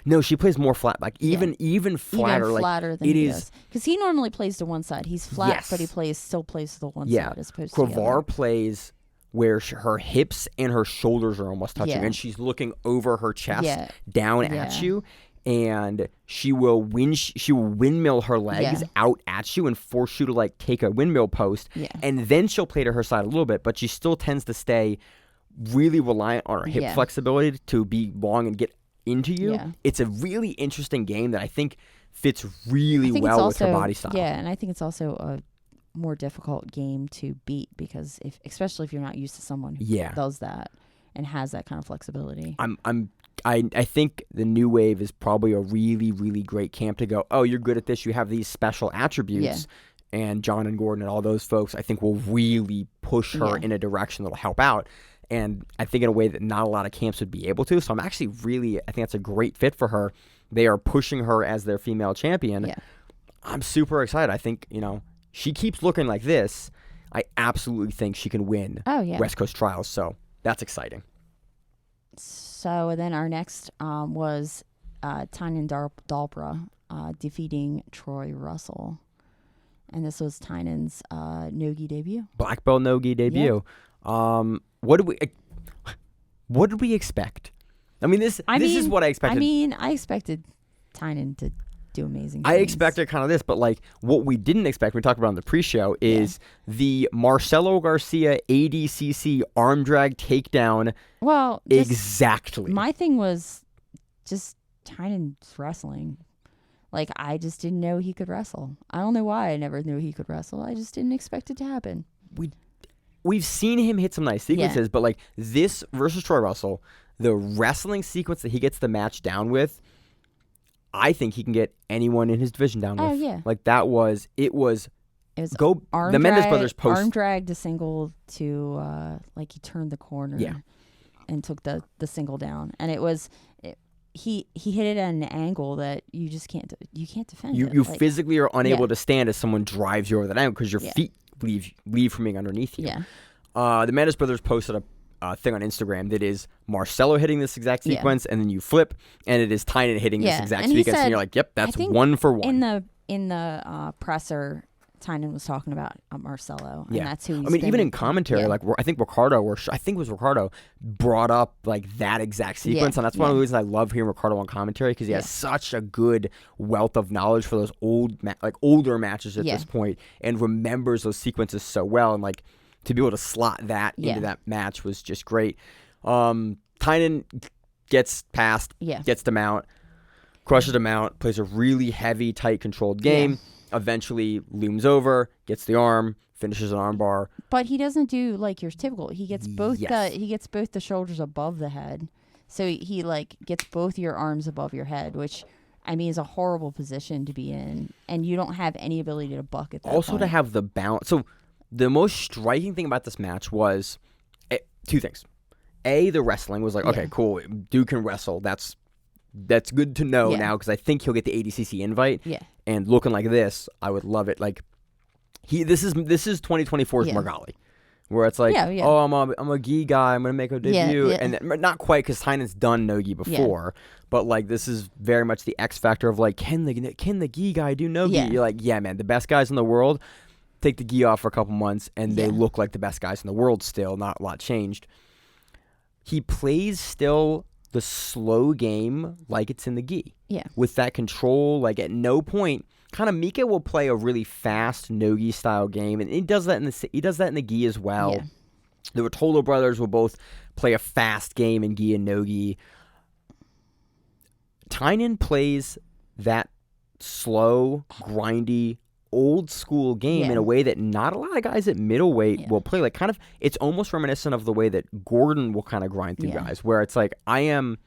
No, she plays more flat, like even flatter. Even flatter like, than he does. Because he normally plays to one side. He's flat, but he still plays to the one side as opposed to the other. Cravar plays where her hips and her shoulders are almost touching, and she's looking over her chest down at you, and she will windmill her legs out at you and force you to like take a windmill post, and then she'll play to her side a little bit, but she still tends to stay really reliant on her hip flexibility to be long and get into you. Yeah. It's a really interesting game that I think fits really well with her body style. Yeah, and I think it's also a more difficult game to beat because especially if you're not used to someone who does that and has that kind of flexibility. I think the new wave is probably a really, really great camp to go, oh, you're good at this, you have these special attributes. And John and Gordon and all those folks I think will really push her in a direction that'll help out. And I think in a way that not a lot of camps would be able to. So I'm actually I think that's a great fit for her. They are pushing her as their female champion. Yeah. I'm super excited. I think, she keeps looking like this. I absolutely think she can win West Coast Trials. So that's exciting. So then our next was Tynan Dalbra defeating Troy Russell. And this was Tynan's no-gi debut. Black belt no-gi debut. Yep. What did we expect? I mean, this is what I expected. I mean, I expected Tynan to do amazing things. I expected kind of this, but like what we didn't expect, we talked about on the pre-show, is the Marcelo Garcia ADCC arm drag takedown. Well, exactly. My thing was just Tynan's wrestling. Like, I just didn't know he could wrestle. I don't know why I never knew he could wrestle. I just didn't expect it to happen. We've seen him hit some nice sequences, but like this versus Troy Russell, the wrestling sequence that he gets the match down with, I think he can get anyone in his division down with. Oh, yeah. Like it was the Mendes brothers post arm drag to single to like he turned the corner and took the single down. And it was he hit it at an angle that you just can't defend. You physically are unable to stand as someone drives you over that angle because your feet leave from being underneath you. Yeah. The Mendes brothers posted a thing on Instagram that is Marcelo hitting this exact sequence, and then you flip, and it is Tynan hitting this exact sequence, and you're like, "Yep, that's 1 for 1." In the presser, Tynan was talking about Marcelo, and that's who. Even in commentary, like I think Ricardo, brought up like that exact sequence, and that's one of the reasons I love hearing Ricardo on commentary because he has such a good wealth of knowledge for those older matches at this point, and remembers those sequences so well, and like to be able to slot that into that match was just great. Tynan gets past, gets the mount, crushes the mount, plays a really heavy, tight, controlled game. Yeah. Eventually looms over, gets the arm, finishes an arm bar. But he doesn't do like your typical. He gets both the shoulders above the head. So he like gets both your arms above your head, which I mean is a horrible position to be in, and you don't have any ability to buck at that point. To have the balance. So the most striking thing about this match was two things. A, the wrestling was like, okay, cool, dude can wrestle. That's good to know now because I think he'll get the ADCC invite. Yeah. And looking like this, I would love it. Like this is 2024's Margali, where it's like, oh, I'm a gi guy. I'm gonna make a debut, and not quite because Tynan's done no gi before, but like this is very much the X factor of like, can the gi guy do no gi? You're like, yeah, man, the best guys in the world take the gi off for a couple months, and they look like the best guys in the world still. Not a lot changed. He plays still the slow game like it's in the gi. Yeah. With that control, like at no point, kind of Mica will play a really fast no-gi style game, and he does that in the gi as well. Yeah. The Rotolo brothers will both play a fast game in gi and no-gi. Tynan plays that slow, grindy, old school game in a way that not a lot of guys at middleweight will play. Like kind of, it's almost reminiscent of the way that Gordon will kind of grind through guys, where it's like I am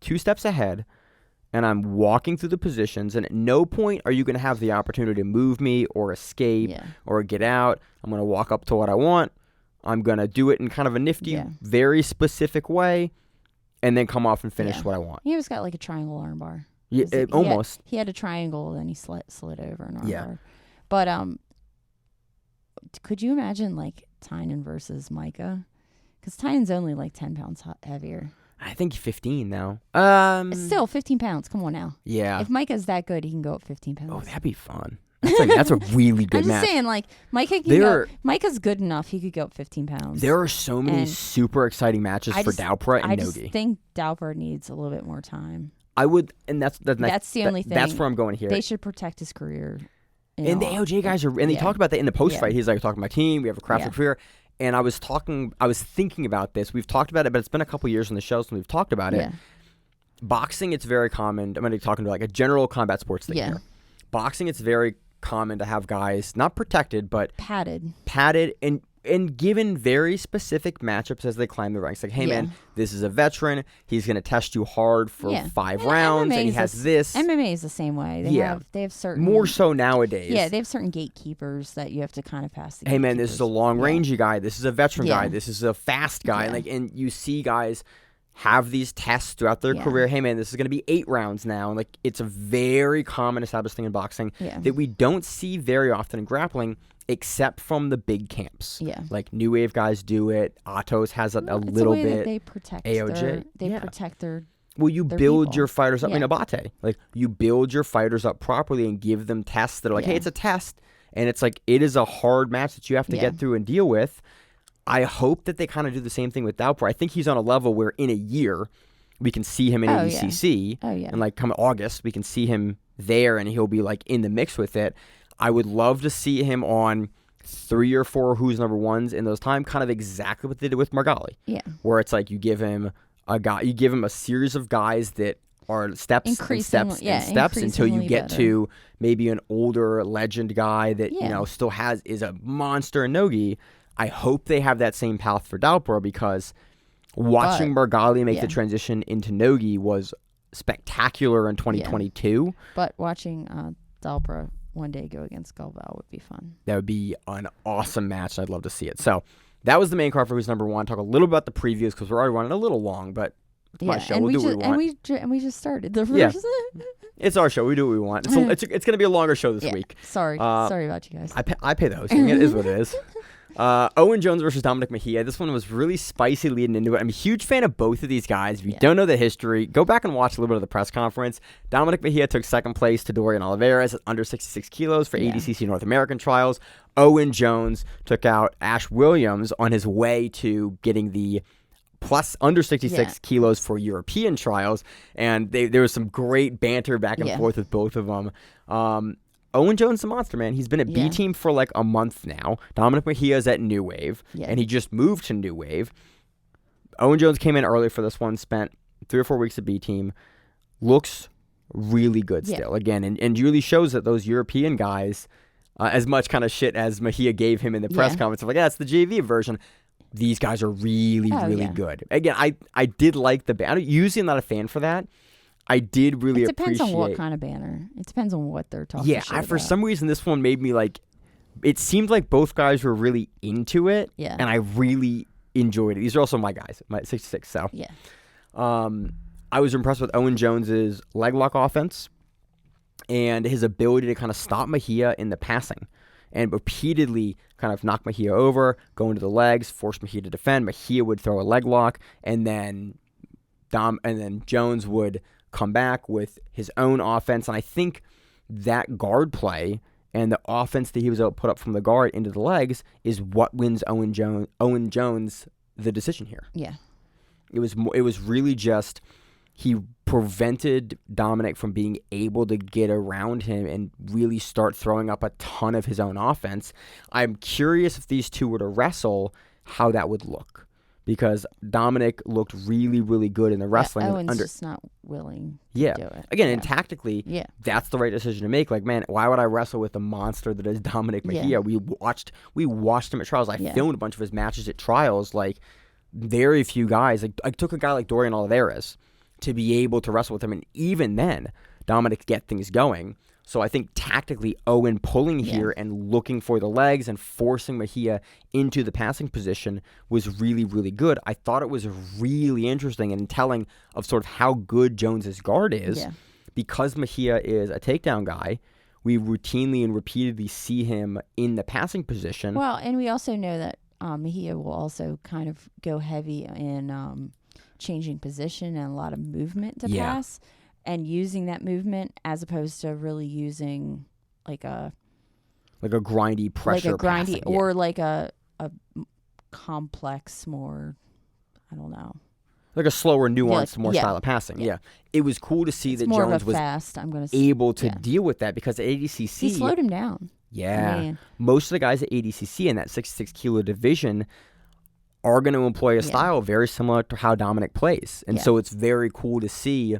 2 steps ahead and I'm walking through the positions, and at no point are you going to have the opportunity to move me or escape or get out. I'm going to walk up to what I want. I'm going to do it in kind of a nifty, very specific way, and then come off and finish what I want. He always got like a triangle armbar. Yeah, almost. He had a triangle, then he slid over an armbar. But could you imagine like Tynan versus Mica? Because Tynan's only like 10 pounds heavier. I think 15 now. Still 15 pounds. Come on now. Yeah. If Mica's that good, he can go up 15 pounds. Oh, that'd be fun. That's a really good match. I'm just saying, like, Mica's good enough. He could go up 15 pounds. There are so many super exciting matches for Daupra and No-Gi. I just think Daupra needs a little bit more time. I would, and that's the only thing. That's where I'm going here. They should protect his career. And the AOJ guys are, and they talked about that in the post fight. He's like, talking about my team. We have a crafted career. And I was thinking about this. We've talked about it, but it's been a couple years on the show since we've talked about it. Boxing, it's very common. I'm going to be talking to like a general combat sports thing here. Boxing, it's very common to have guys not protected, but padded, and given very specific matchups as they climb the ranks. Like, hey man, this is a veteran. He's going to test you hard for 5 rounds, and he has this. MMA is the same way. They have certain more so nowadays. Yeah, they have certain gatekeepers that you have to kind of pass. Hey man, this is a long rangey guy. This is a veteran guy. This is a fast guy. And you see guys have these tests throughout their career. Hey man, this is going to be 8 rounds now. And like, it's a very common established thing in boxing that we don't see very often in grappling, except from the big camps. Like New Wave guys do it. Atos has a little bit. That they protect AOJ. Protect their. Well, you build your fighters up. Yeah. I mean, Abate. Like, you build your fighters up properly and give them tests that are like, hey, it's a test. And it's like, it is a hard match that you have to get through and deal with. I hope that they kind of do the same thing with Daupra. I think he's on a level where in a year we can see him in ADCC. And like come August, we can see him there and he'll be like in the mix with it. I would love to see him on 3 or 4 who's number ones in those time, kind of exactly what they did with Margali. Where it's like you give him a series of guys that are steps until you get to maybe an older legend guy that still is a monster in No-Gi. I hope they have that same path for Daupra, because watching Margali make the transition into No-Gi was spectacular in 2022. But watching Daupra one day go against Galvao would be fun. That would be an awesome match. I'd love to see it. So that was the main card for who's number one. Talk a little about the previews because we're already running a little long, but it's my show. We'll do what we want. And we just started the first. It's our show. We do what we want. It's going to be a longer show this week. Sorry about you guys. I pay the hosting. It is what it is. Owen Jones versus Dominic Mejia. This one was really spicy leading into it. I'm a huge fan of both of these guys. If you don't know the history, go back and watch a little bit of the press conference. Dominic Mejia took second place to Dorian Olivera at under 66 kilos for ADCC North American trials. Owen Jones took out Ash Williams on his way to getting the plus under 66 kilos for European trials. And there was some great banter back and forth with both of them. Owen Jones is a monster, man. He's been at B Team for like a month now. Dominic Mejia is at New Wave, and he just moved to New Wave. Owen Jones came in early for this one, spent 3 or 4 weeks at B Team. Looks really good still, again, and really shows that those European guys, as much kind of shit as Mejia gave him in the press conference, of like, that's the JV version. These guys are really, really good. Again, I did like the banner. Usually I'm not a fan for that. I did really appreciate. It depends on what kind of banner. It depends on what they're talking about. Yeah, for some reason this one made me like, it seemed like both guys were really into it. Yeah. And I really enjoyed it. These are also my guys, my 66. So yeah. I was impressed with Owen Jones's leg lock offense and his ability to kind of stop Mejia in the passing and repeatedly kind of knock Mejia over, go into the legs, force Mejia to defend. Mejia would throw a leg lock, and then Jones would come back with his own offense. And I think that guard play and the offense that he was able to put up from the guard into the legs is what wins Owen Jones the decision here. Yeah. It was really just he prevented Dominic from being able to get around him and really start throwing up a ton of his own offense. I'm curious if these two were to wrestle, how that would look. because Dominic looked really, really good in the wrestling. Owen's just not willing to do it. Again, and tactically, that's the right decision to make. Like, man, why would I wrestle with the monster that is Dominic Mejia? We watched him at trials. I filmed a bunch of his matches at trials. Like, very few guys. Like, I took a guy like Dorian Oliveras to be able to wrestle with him, and even then, Dominic get things going. So I think tactically, Owen pulling here and looking for the legs and forcing Mejia into the passing position was really, really good. I thought it was really interesting and telling of sort of how good Jones's guard is. Yeah. Because Mejia is a takedown guy, we routinely and repeatedly see him in the passing position. Well, and we also know that Mejia will also kind of go heavy in changing position and a lot of movement to pass. And using that movement as opposed to really using like a grindy pressure, like a grindy, or like a complex, more, I don't know, like a slower, nuanced, more style of passing. Yeah, it was cool to see that Jones was fast. able to deal with that because at ADCC he slowed him down. Yeah, most of the guys at ADCC in that 66 kilo division are going to employ a style very similar to how Dominic plays, and so it's very cool to see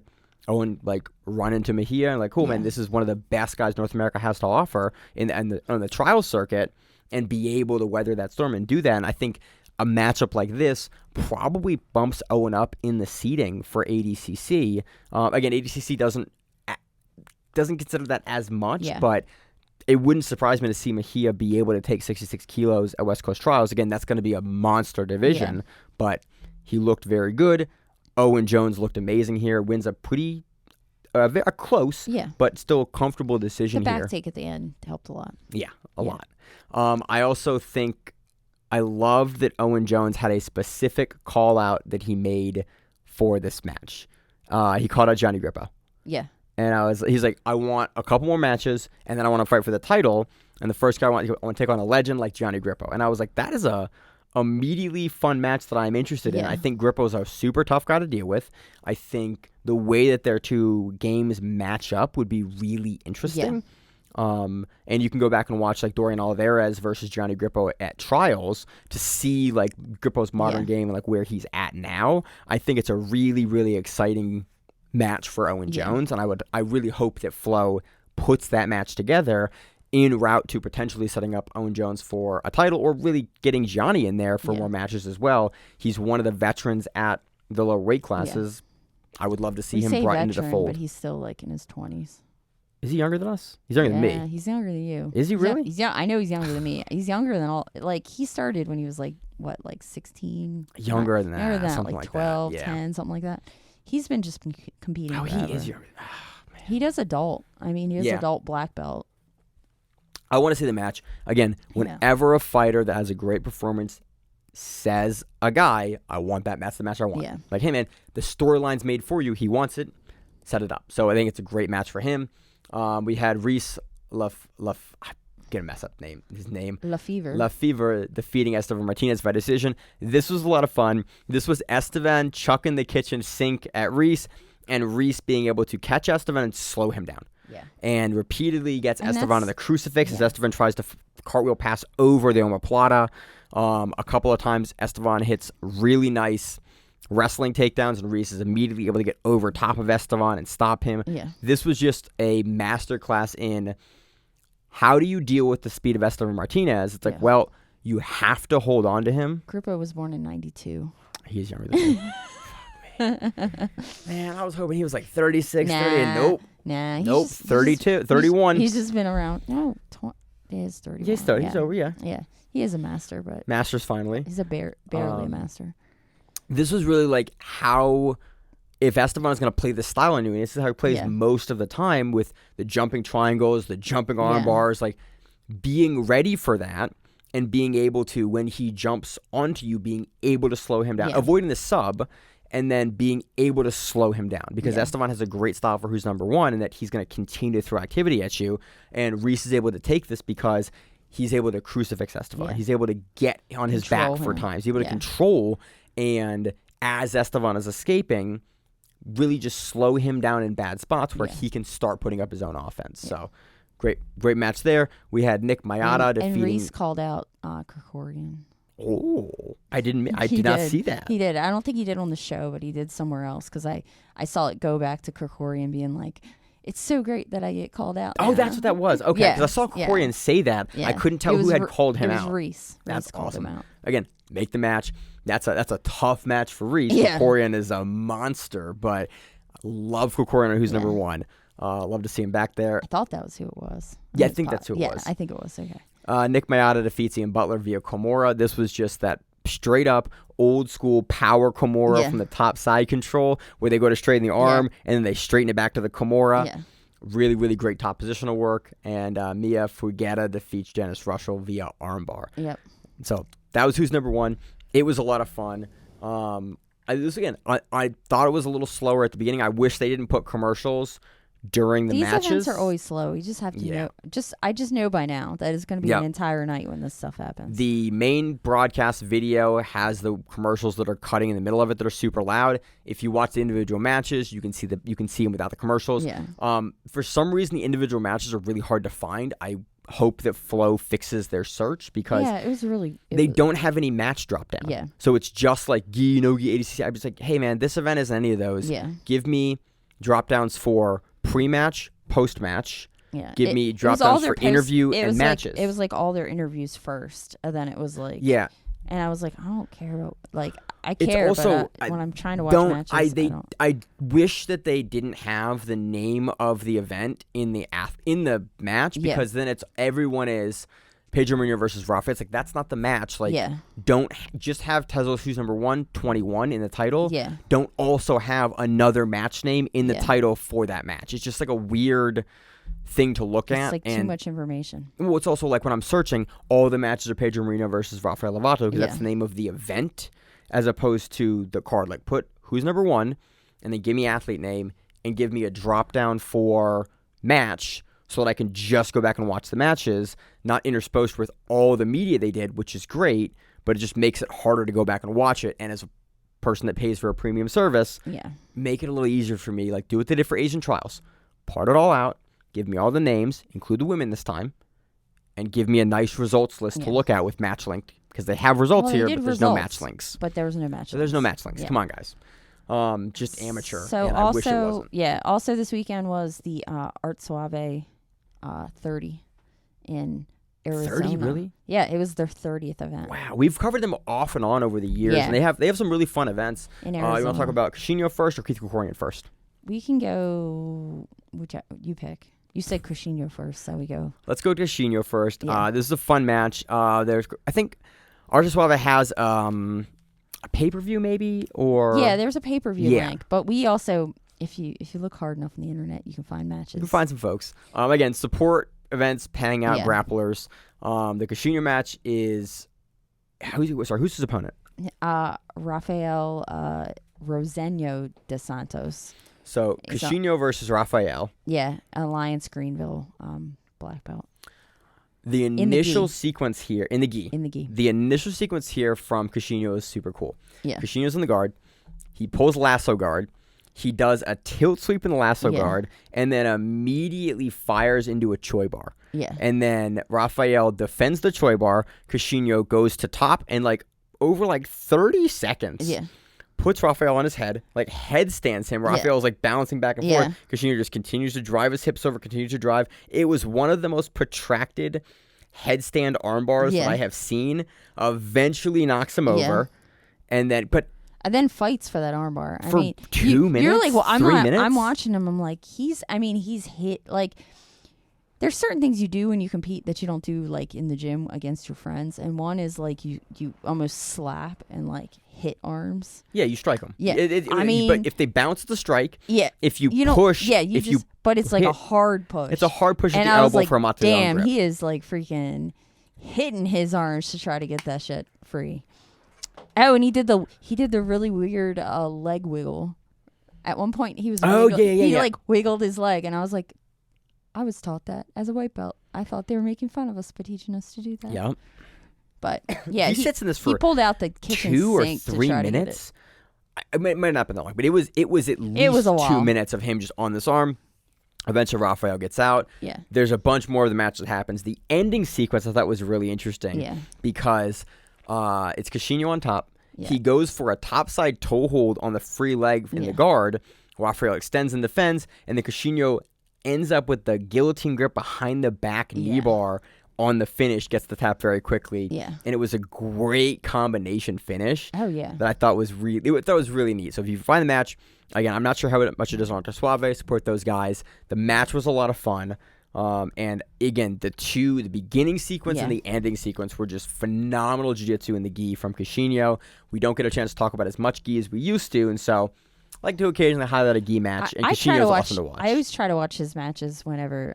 Owen like run into Mejia and like, cool, man, this is one of the best guys North America has to offer on the trial circuit, and be able to weather that storm and do that. And I think a matchup like this probably bumps Owen up in the seeding for ADCC. Again, ADCC doesn't consider that as much, but it wouldn't surprise me to see Mejia be able to take 66 kilos at West Coast Trials. Again, that's going to be a monster division, but he looked very good. Owen Jones looked amazing here. Wins a pretty a close, but still comfortable decision here. The back take at the end helped a lot. Yeah, a lot. I also think I loved that Owen Jones had a specific call out that he made for this match. He called out Johnny Grippo. Yeah. And he's like, I want a couple more matches, and then I want to fight for the title. And the first guy I want to take on a legend like Johnny Grippo. And I was like, that is a immediately fun match that I'm interested in. I think Grippo's a super tough guy to deal with. I think the way that their two games match up would be really interesting. And you can go back and watch like Dorian Oliveras versus Johnny Grippo at trials to see like Grippo's modern game and like where he's at now. I think it's a really, really exciting match for Owen Jones, and I really hope that Flo puts that match together en route to potentially setting up Owen Jones for a title, or really getting Johnny in there for more matches as well. He's one of the veterans at the low weight classes. I would love to see him brought into the fold. But he's still like in his 20s. Is he younger than us? He's younger than me. Yeah, he's younger than you. Is he really? He's young. I know he's younger than me. He's younger than all. Like, he started when he was like, what, like 16? Younger than that. Younger than that, something like 12, that. 10, something like that. He's been just competing. Oh, forever. he is younger. Oh, man. He does adult. I mean, he does adult black belt. I want to see the match. Again, whenever a fighter that has a great performance says a guy, I want that. That's the match I want. Yeah. Like, hey, man, the storyline's made for you. He wants it. Set it up. So I think it's a great match for him. We had Reis I'm gonna mess up his name. Lefevre defeating Esteban Martinez by decision. This was a lot of fun. This was Esteban chucking the kitchen sink at Reis, and Reis being able to catch Esteban and slow him down. Yeah. And repeatedly gets Esteban on the crucifix as Esteban tries to cartwheel pass over the omoplata. A couple of times Esteban hits really nice wrestling takedowns, and Reis is immediately able to get over top of Esteban and stop him. Yeah. This was just a masterclass in how do you deal with the speed of Esteban Martinez. It's like, well, you have to hold on to him. Grippo was born in 92. He's younger than me. Man, I was hoping he was like 36, 30. Nope. Nah. Nope. 32, 31. He's just been around. No, he is 31. He's 30. He's over, yeah. Yeah. He is a master, but. Masters finally. He's barely a master. This was really like how, if Esteban is going to play this style on you, and this is how he plays most of the time with the jumping triangles, the jumping arm bars, like being ready for that and being able to, when he jumps onto you, being able to slow him down, avoiding the sub, and then being able to slow him down. Because Esteban has a great style for who's number one, and that he's going to continue to throw activity at you. And Reis is able to take this because he's able to crucifix Esteban. He's able to get on his back for times. He's able to control. And as Esteban is escaping, really just slow him down in bad spots where he can start putting up his own offense. So, great match there. We had Nick Mayada defeating. And Reis called out Krikorian. Oh, I did not see that. He did. I don't think he did on the show, but he did somewhere else because I saw it go back to Krikorian being like, it's so great that I get called out. Oh, that's what that was. Okay, because I saw Krikorian say that. I couldn't tell who had called him out. It was Reis. That's called awesome. him out. Again, make the match. That's a tough match for Reis. Yeah. Krikorian is a monster, but I love Krikorian, who's number one. Love to see him back there. I thought that was who it was. I think that's who it was. Yeah, I think it was. Okay. Nick Mayata defeats Ian Butler via Kimura. This was just that straight up old school power Kimura from the top side control where they go to straighten the arm and then they straighten it back to the Kimura. Yeah. Really, really great top positional work. And Mia Fugeta defeats Janice Russell via armbar. Yep. So that was who's number one. It was a lot of fun. I thought it was a little slower at the beginning. I wish they didn't put commercials during the matches. These events are always slow. You just have to know. I just know by now that it's going to be an entire night when this stuff happens. The main broadcast video has the commercials that are cutting in the middle of it that are super loud. If you watch the individual matches, you can see them without the commercials. Yeah. For some reason, the individual matches are really hard to find. I hope that Flow fixes their search because they don't have any match drop down. Yeah. So it's just like gi, no-gi, ADCC. I'm just like, hey man, this event isn't any of those. Yeah. Give me drop downs for pre-match, post-match. Yeah. Give me drop downs for interview and matches. It was like all their interviews first, and then it was like And I was like, I don't care about I care, but when I'm trying to watch matches, I wish that they didn't have the name of the event in the match because then it's everyone is Pedro Marinho versus Rafael. It's like that's not the match. Like don't just have Tezos who's number 121 in the title. Yeah. Don't also have another match name in the title for that match. It's just like a weird thing to look at. It's like too much information. Well, it's also like when I'm searching, all the matches are Pedro Marinho versus Rafael Lovato because that's the name of the event as opposed to the card. Like put who's number one and then give me athlete name and give me a drop down for match so that I can just go back and watch the matches, not interspersed with all the media they did, which is great, but it just makes it harder to go back and watch it. And as a person that pays for a premium service, make it a little easier for me. Like do what they did for Asian trials. Part it all out. Give me all the names, include the women this time, and give me a nice results list to look at with match link because they have results here, but there's no match links. But there was no match. So there's no match links. Come on, guys. Just amateur. So and also, I wish it wasn't. Also this weekend was the Arte Suave 30 in Arizona. 30, really? Yeah, it was their 30th event. Wow, we've covered them off and on over the years, and they have some really fun events. In Arizona. You want to talk about Cushinho first or Keith Krikorian first? We can go. Which you pick. You said Cushinho first, so we go. Let's go to Cushinho first. Yeah. This is a fun match. I think Arte Suave has a pay-per-view maybe or there's a pay-per-view link, but we also if you look hard enough on the internet, you can find matches. You can find some folks. Again, support events, paying out grapplers. The Cushinho match is who's his opponent? Rafael Roseno de Santos. So Cushinho versus Rafael. Yeah, Alliance Greenville black belt. The initial sequence here in the gi. The initial sequence here from Cushinho is super cool. Yeah. Cushinho's in the guard. He pulls lasso guard. He does a tilt sweep in the lasso guard and then immediately fires into a choi bar. Yeah. And then Rafael defends the choi bar. Cushinho goes to top and over 30 seconds. Yeah. Puts Rafael on his head, headstands him. Rafael's balancing back and forth. Cushinho just continues to drive his hips over, continues to drive. It was one of the most protracted headstand arm bars that I have seen. Eventually knocks him over. And then fights for that armbar. For 2 minutes? You're like, well, 3 minutes? I'm watching him. I'm like, he's hit. There's certain things you do when you compete that you don't do in the gym against your friends. And one is you almost slap and hit arms. Yeah, you strike them. Yeah. But if they bounce the strike, if you push, but it's a hard push. It's a hard push at the elbow for a Mato damn, grip. he is freaking hitting his arms to try to get that shit free. Oh, and he did the really weird leg wiggle. At one point, he was wiggled his leg, and I was like, I was taught that as a white belt. I thought they were making fun of us for teaching us to do that. Yeah. But yeah, he sits in this for he pulled out the kitchen 2 or sink 3 to try minutes. It might not have been that long, but it was at least 2 minutes of him just on this arm. Eventually, Rafael gets out. Yeah. There's a bunch more of the match that happens. The ending sequence I thought was really interesting. Yeah. Because It's Cashinho on top. Yeah. He goes for a topside toe hold on the free leg in the guard. Rafael extends and defends, and then Cashinho ends up with the guillotine grip behind the back knee bar on the finish, gets the tap very quickly. Yeah. And it was a great combination finish. Oh, yeah. That I thought was really neat. So if you find the match, again, I'm not sure how much it is on Arte Suave. Support those guys. The match was a lot of fun. And again, the beginning sequence and the ending sequence were just phenomenal jiu-jitsu in the gi from Cashinho. We don't get a chance to talk about as much gi as we used to, and so I like to occasionally highlight a gi match. And Cashinho's awesome to watch. I always try to watch his matches whenever.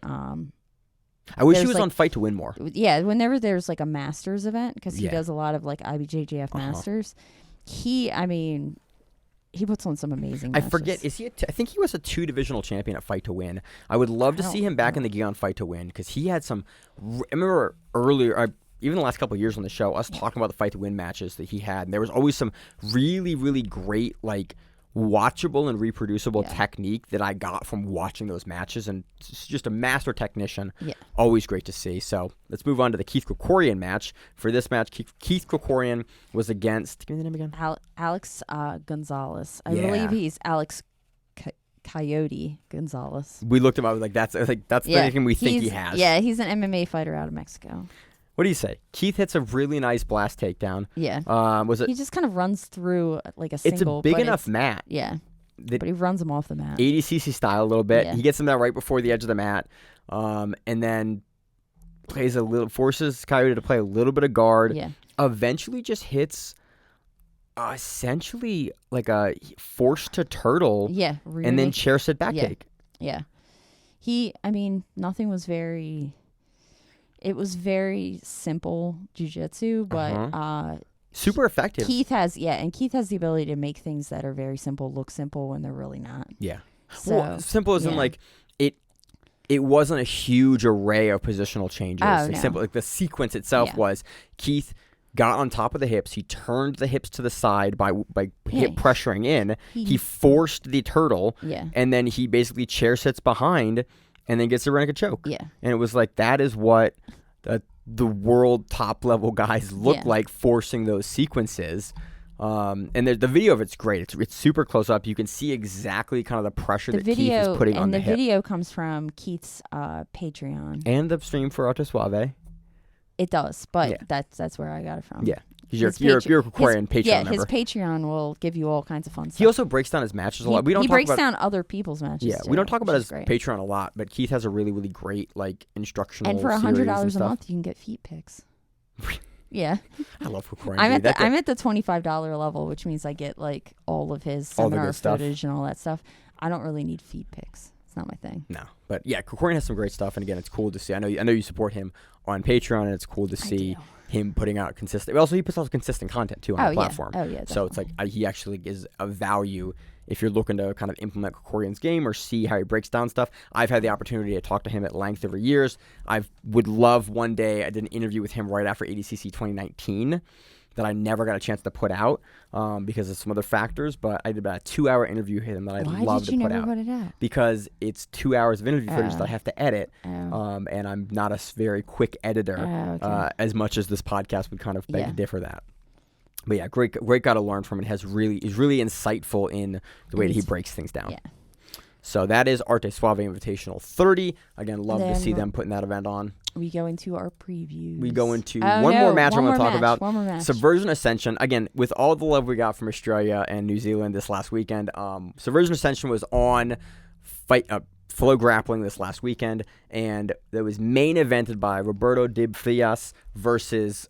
I wish he was on Fight to Win more. Yeah, whenever there's like a Masters event, because he does a lot of like IBJJF Masters. He puts on some amazing matches. I forget, is he? I think he was a 2-divisional champion at Fight to Win. I would love to see him back in the gi on Fight to Win, because he had some. I remember earlier, even the last couple of years on the show, us talking about the Fight to Win matches that he had, and there was always some really, really great like watchable and reproducible technique that I got from watching those matches, and it's just a master technician. Yeah. Always great to see. So let's move on to the Keith Krikorian match. For this match, Keith Krikorian was against, give me the name again. Alex Gonzalez. I believe he's Alex Coyote Gonzalez. We looked him up, that's the name we think he has. Yeah, he's an MMA fighter out of Mexico. What do you say? Keith hits a really nice blast takedown. Yeah. He just kind of runs through like a single. It's a big enough mat. Yeah. But he runs him off the mat. ADCC style a little bit. Yeah. He gets him out right before the edge of the mat, and then forces Coyote to play a little bit of guard. Yeah. Eventually just hits essentially like a force to turtle. Yeah. And then chair sit back take. Yeah. Nothing was very... It was very simple jiu-jitsu, but super effective. Keith has the ability to make things that are very simple look simple when they're really not. Yeah. So, simple as in like it wasn't a huge array of positional changes. Oh, no. Simple, like the sequence itself was Keith got on top of the hips. He turned the hips to the side by hip pressuring in. He forced the turtle, and then he basically chair sits behind. And then gets a rear naked choke. Yeah. And it was like, that is what the world top level guys look like, forcing those sequences. And the video of it's great. It's super close up. You can see exactly kind of the pressure that Keith is putting on the hip. And the video comes from Keith's Patreon. And the stream for Arte Suave. It does, but that's where I got it from. Yeah. You're a Krikorian Patreon member. His Patreon will give you all kinds of fun stuff. He also breaks down his matches a lot. He breaks down other people's matches. Yeah, we don't talk about his Patreon a lot, but Keith has a really, really great like instructional. And for $100 a month, you can get feet pics. Yeah, I love Krikorian. I'm at the $25 level, which means I get like all of his seminar footage and all that stuff. I don't really need feet pics. It's not my thing. No, but yeah, Krikorian has some great stuff, and again, it's cool to see. I know you support him on Patreon, and it's cool to see him putting out consistent. Also, he puts out consistent content too on the platform. Oh yeah. Definitely. So it's like he actually is of value if you're looking to kind of implement Krikorian's game or see how he breaks down stuff. I've had the opportunity to talk to him at length over years. I would love one day. I did an interview with him right after ADCC 2019 that I never got a chance to put out because of some other factors. But I did about a 2-hour interview with him that I'd love to put out. Why did you never put it out? Because it's 2 hours of interview footage that I have to edit, and I'm not a very quick editor as much as this podcast would kind of beg to differ that. But yeah, great guy to learn from, and is really insightful in the way that he breaks things down. Yeah. So that is Arte Suave Invitational 30. Again, love to see them putting that event on. We go into our previews. We go into one more match I'm going to talk about. One more match. Subversion Ascension. Again, with all the love we got from Australia and New Zealand this last weekend, Subversion Ascension was on Flow Grappling this last weekend, and it was main evented by Roberto Dib Frias versus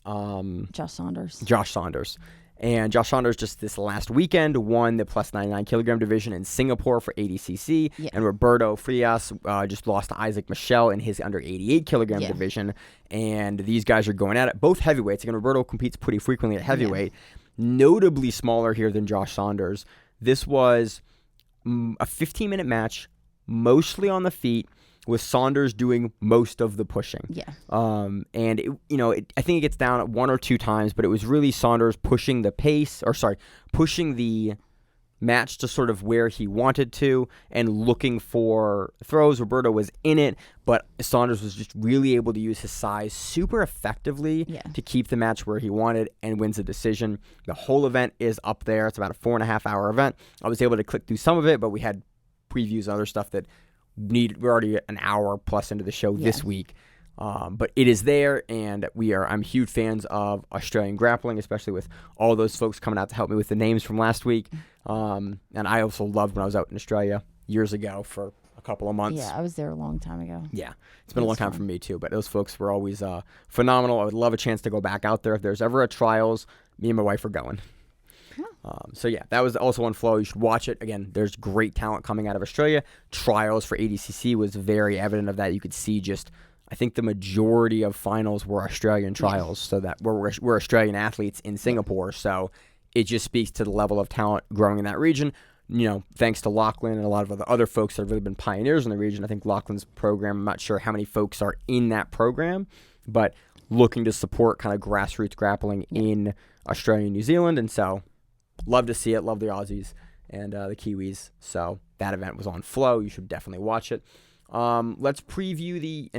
Josh Saunders. And Josh Saunders just this last weekend won the plus 99 kilogram division in Singapore for ADCC. Yeah. And Roberto Frias just lost to Isaac Michel in his under 88 kilogram division. And these guys are going at it. Both heavyweights. Again, Roberto competes pretty frequently at heavyweight. Notably smaller here than Josh Saunders. This was a 15-minute match, mostly on the feet, with Saunders doing most of the pushing. Yeah. And I think it gets down 1 or 2 times, but it was really Saunders pushing the match to sort of where he wanted to and looking for throws. Roberto was in it, but Saunders was just really able to use his size super effectively to keep the match where he wanted and wins the decision. The whole event is up there. It's about a 4.5 hour event. I was able to click through some of it, but we had previews and other stuff that we're already an hour plus into the show this week. But it is there, and I'm huge fans of Australian grappling, especially with all those folks coming out to help me with the names from last week. And I also loved when I was out in Australia years ago for a couple of months. Yeah, I was there a long time ago. Yeah, it's been a long time for me too, but those folks were always phenomenal. I would love a chance to go back out there. If there's ever a trials, me and my wife are going. So yeah, that was also on Flow. You should watch it. Again, there's great talent coming out of Australia. Trials for ADCC was very evident of that. You could see I think the majority of finals were Australian trials, so that we're Australian athletes in Singapore. So it just speaks to the level of talent growing in that region. Thanks to Lachlan and a lot of the other folks that have really been pioneers in the region. I think Lachlan's program, I'm not sure how many folks are in that program, but looking to support kind of grassroots grappling in Australia and New Zealand. And so love to see it. Love the Aussies and the Kiwis. So that event was on Flow. You should definitely watch it. Let's preview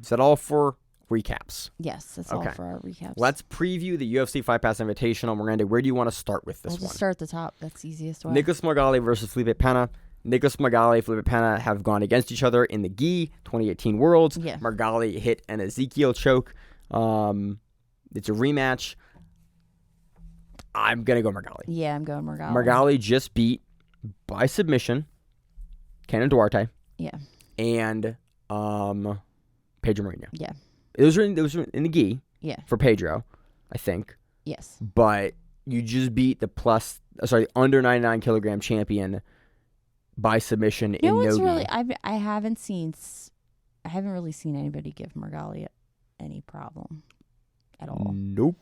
is that all for recaps? Yes, that's all for our recaps. Let's preview the UFC Fight Pass Invitational. Miranda, where do you want to start with this one? We'll just start at the top. That's the easiest way. Nicolas Margali versus Felipe Pena. Nicolas Margali, Felipe Pena have gone against each other in the GI 2018 Worlds. Yeah. Margali hit an Ezekiel choke. It's a rematch. I'm going to go Margali. Yeah, I'm going Margali. Margali just beat, by submission, Kenan Duarte. Yeah. And Pedro Marinho. Yeah. Those were in the gi for Pedro, I think. Yes. But you just beat the under 99 kilogram champion by submission in no-gi. Really, I haven't really seen anybody give Margali any problem at all. Nope.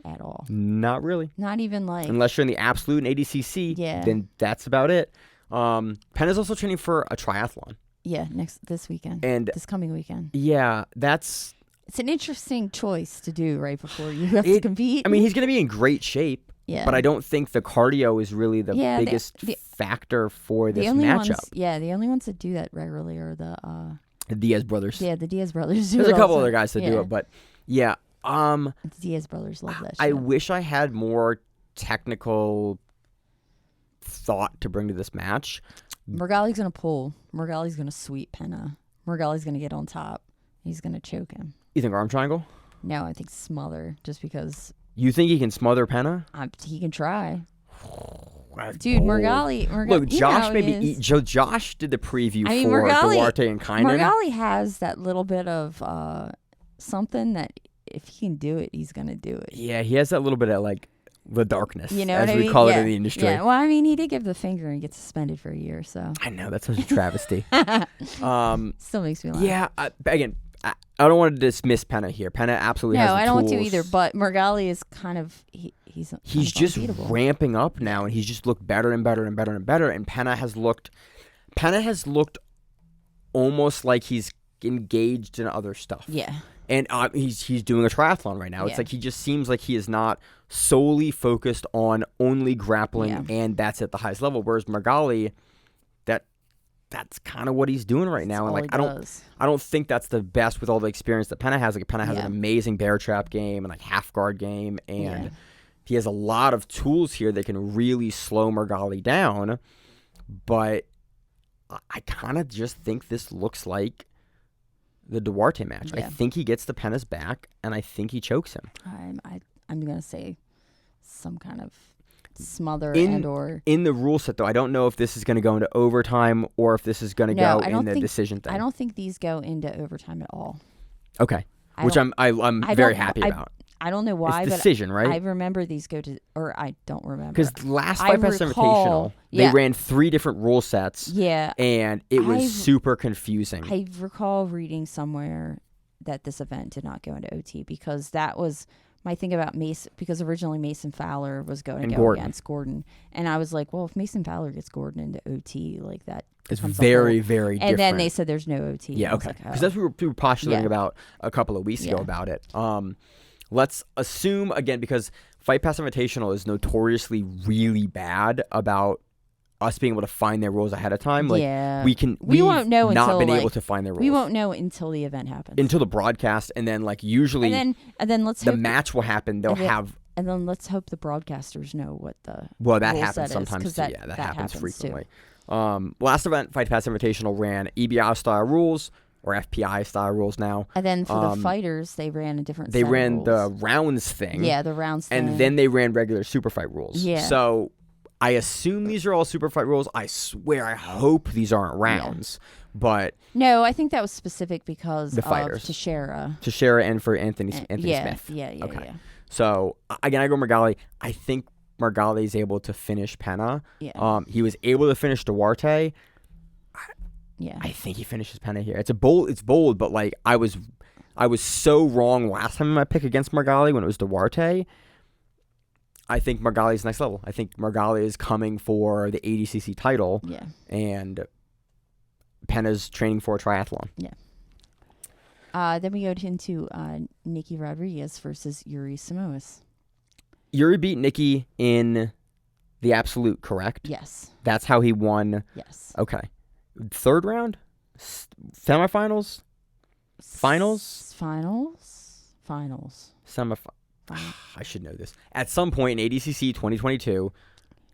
At all. Not really. Not even like. Unless you're in the absolute and ADCC, then that's about it. Pena's also training for a triathlon. Yeah, this weekend. And this coming weekend. Yeah, it's an interesting choice to do right before you have to compete. I mean, he's going to be in great shape. Yeah. But I don't think the cardio is really the biggest factor for this matchup. The only ones that do that regularly are the Diaz brothers. Yeah, the Diaz brothers do There's it a couple also. other guys that do it, but yeah. The Diaz brothers love that shit. I wish I had more technical thought to bring to this match. Margali's going to pull. Margali's going to sweep Pena. Margali's going to get on top. He's going to choke him. You think arm triangle? No, I think smother, just because. You think he can smother Pena? He can try. Dude, Margali. Look, Josh did the preview for Duarte and Kynan. Margali has that little bit of something that if he can do it, he's going to do it. Yeah, he has that little bit of the darkness, as we call it in the industry. Yeah, well, I mean, he did give the finger and get suspended for a year, so. I know, that's such a travesty. Still makes me laugh. Yeah, again, I don't want to dismiss Pena here. Pena absolutely has the I don't tools. want to either, but Margali is kind of, he's just ramping up now, and he's just looked better and better and better and better, and Pena has looked almost like he's engaged in other stuff. Yeah. And he's doing a triathlon right now. Yeah. It's like he just seems like he is not solely focused on only grappling, and that's at the highest level. Whereas Margali, that's kind of what he's doing right now. And I don't think that's the best with all the experience that Pena has. Pena has an amazing bear trap game and half guard game, and he has a lot of tools here that can really slow Margali down. But I kind of just think this looks like the Duarte match. I think he gets the Pena's back, and I think he chokes him. I'm gonna say some kind of smother or in the rule set though. I don't know if this is going to go into overtime or if this is going to go in the decision thing. I don't think these go into overtime at all. Okay, which I'm very happy about. I don't know why, it's decision, right? I remember these go to, or I don't remember. Because last Fight Pass Invitational, they ran 3 different rule sets. Yeah. And it was super confusing. I recall reading somewhere that this event did not go into OT because that was my thing about Mason, because originally Mason Fowler was going to go against Gordon. And I was like, well, if Mason Fowler gets Gordon into OT, that it's very, very different. And then they said there's no OT. Yeah, okay. Because that's what we were postulating about a couple of weeks ago about it. Let's assume, again, because Fight Pass Invitational is notoriously really bad about us being able to find their rules ahead of time. Like, yeah. we won't know not until been like, able to find their rules. We won't know until the event happens. Until the broadcast, and then like usually and then let's the hope match will happen. They'll have. And then let's hope the broadcasters know what the that rule happens set sometimes is, too. that Happens frequently. Too. Last event, Fight Pass Invitational, ran EBI style rules or FPI style rules now. And then for the fighters, they ran a different. They set ran of rules. the rounds thing. Yeah, the rounds thing. And then they ran regular super fight rules. Yeah. So I assume these are all super fight rules. I swear, I hope these aren't rounds. Yeah. But no, I think that was specific because the fighters. Teixeira and for Anthony Smith. Yeah. Okay. Yeah. So again, I go Margali. I think Margali is able to finish Pena. Yeah. He was able to finish Duarte. Yeah. I think he finishes Pena here. It's bold, but like I was so wrong last time in my pick against Margali when it was Duarte. I think Margali's next level. I think Margali is coming for the ADCC title. Yeah. And Pena's training for a triathlon. Yeah. Then we go into Nicky Rodriguez versus Yuri Samoas. Yuri beat Nicky in the absolute, correct? Yes. That's how he won. Yes. Okay. Third round? Semifinals? Finals? Finals. I should know this. At some point in ADCC 2022,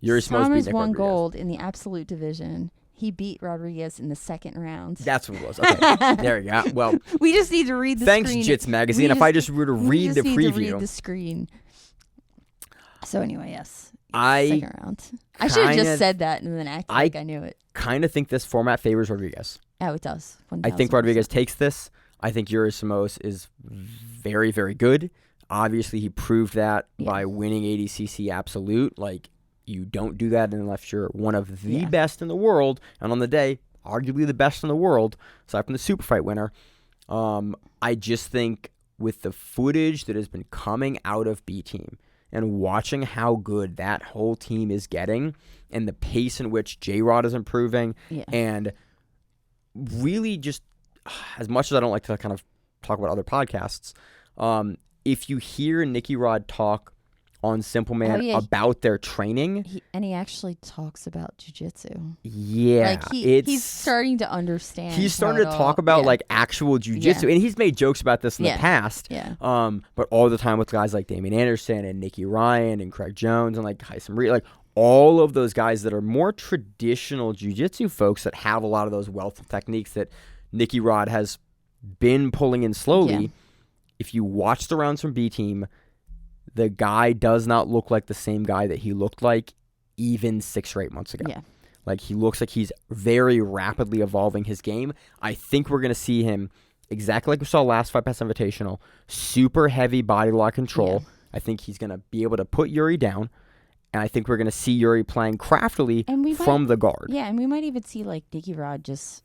Yuri Samoas beat Nick won Rodriguez. gold in the absolute division. He beat Rodriguez in the second round. That's what it was. Okay. There you go. Well, we just need to read the thanks, screen. Jits Magazine. If I just were to read the preview. We just need to read the screen. So anyway, yes. Second round. I should have just said that and then acted like I knew it. Kind of think this format favors Rodriguez. Oh, it does. 1,000%. I think Rodriguez takes this. I think Yuri Samoas is very, very good. Obviously, he proved that by winning ADCC Absolute. Like, you don't do that unless you're one of the best in the world. And on the day, arguably the best in the world, aside from the super fight winner. I just think with the footage that has been coming out of B Team and watching how good that whole team is getting and the pace in which J-Rod is improving and really just, as much as I don't like to kind of talk about other podcasts, if you hear Nicky Rod talk on Simple Man about their training. He actually talks about jiu-jitsu. Yeah. Like he's starting to understand. He's starting to talk about like actual jiu-jitsu. And he's made jokes about this in the past. Yeah. But all the time with guys like Damian Anderson and Nicky Ryan and Craig Jones and like Tyson Reed, like all of those guys that are more traditional jiu-jitsu folks that have a lot of those wealth of techniques that Nicky Rod has been pulling in slowly. Yeah. If you watch the rounds from B Team, the guy does not look like the same guy that he looked like even 6 or 8 months ago. Yeah. Like, he looks like he's very rapidly evolving his game. I think we're going to see him exactly like we saw last Fight Pass Invitational, super heavy body lock control. Yeah. I think he's going to be able to put Yuri down, and I think we're going to see Yuri playing craftily from the guard. Yeah, and we might even see, like, Nicky Rod just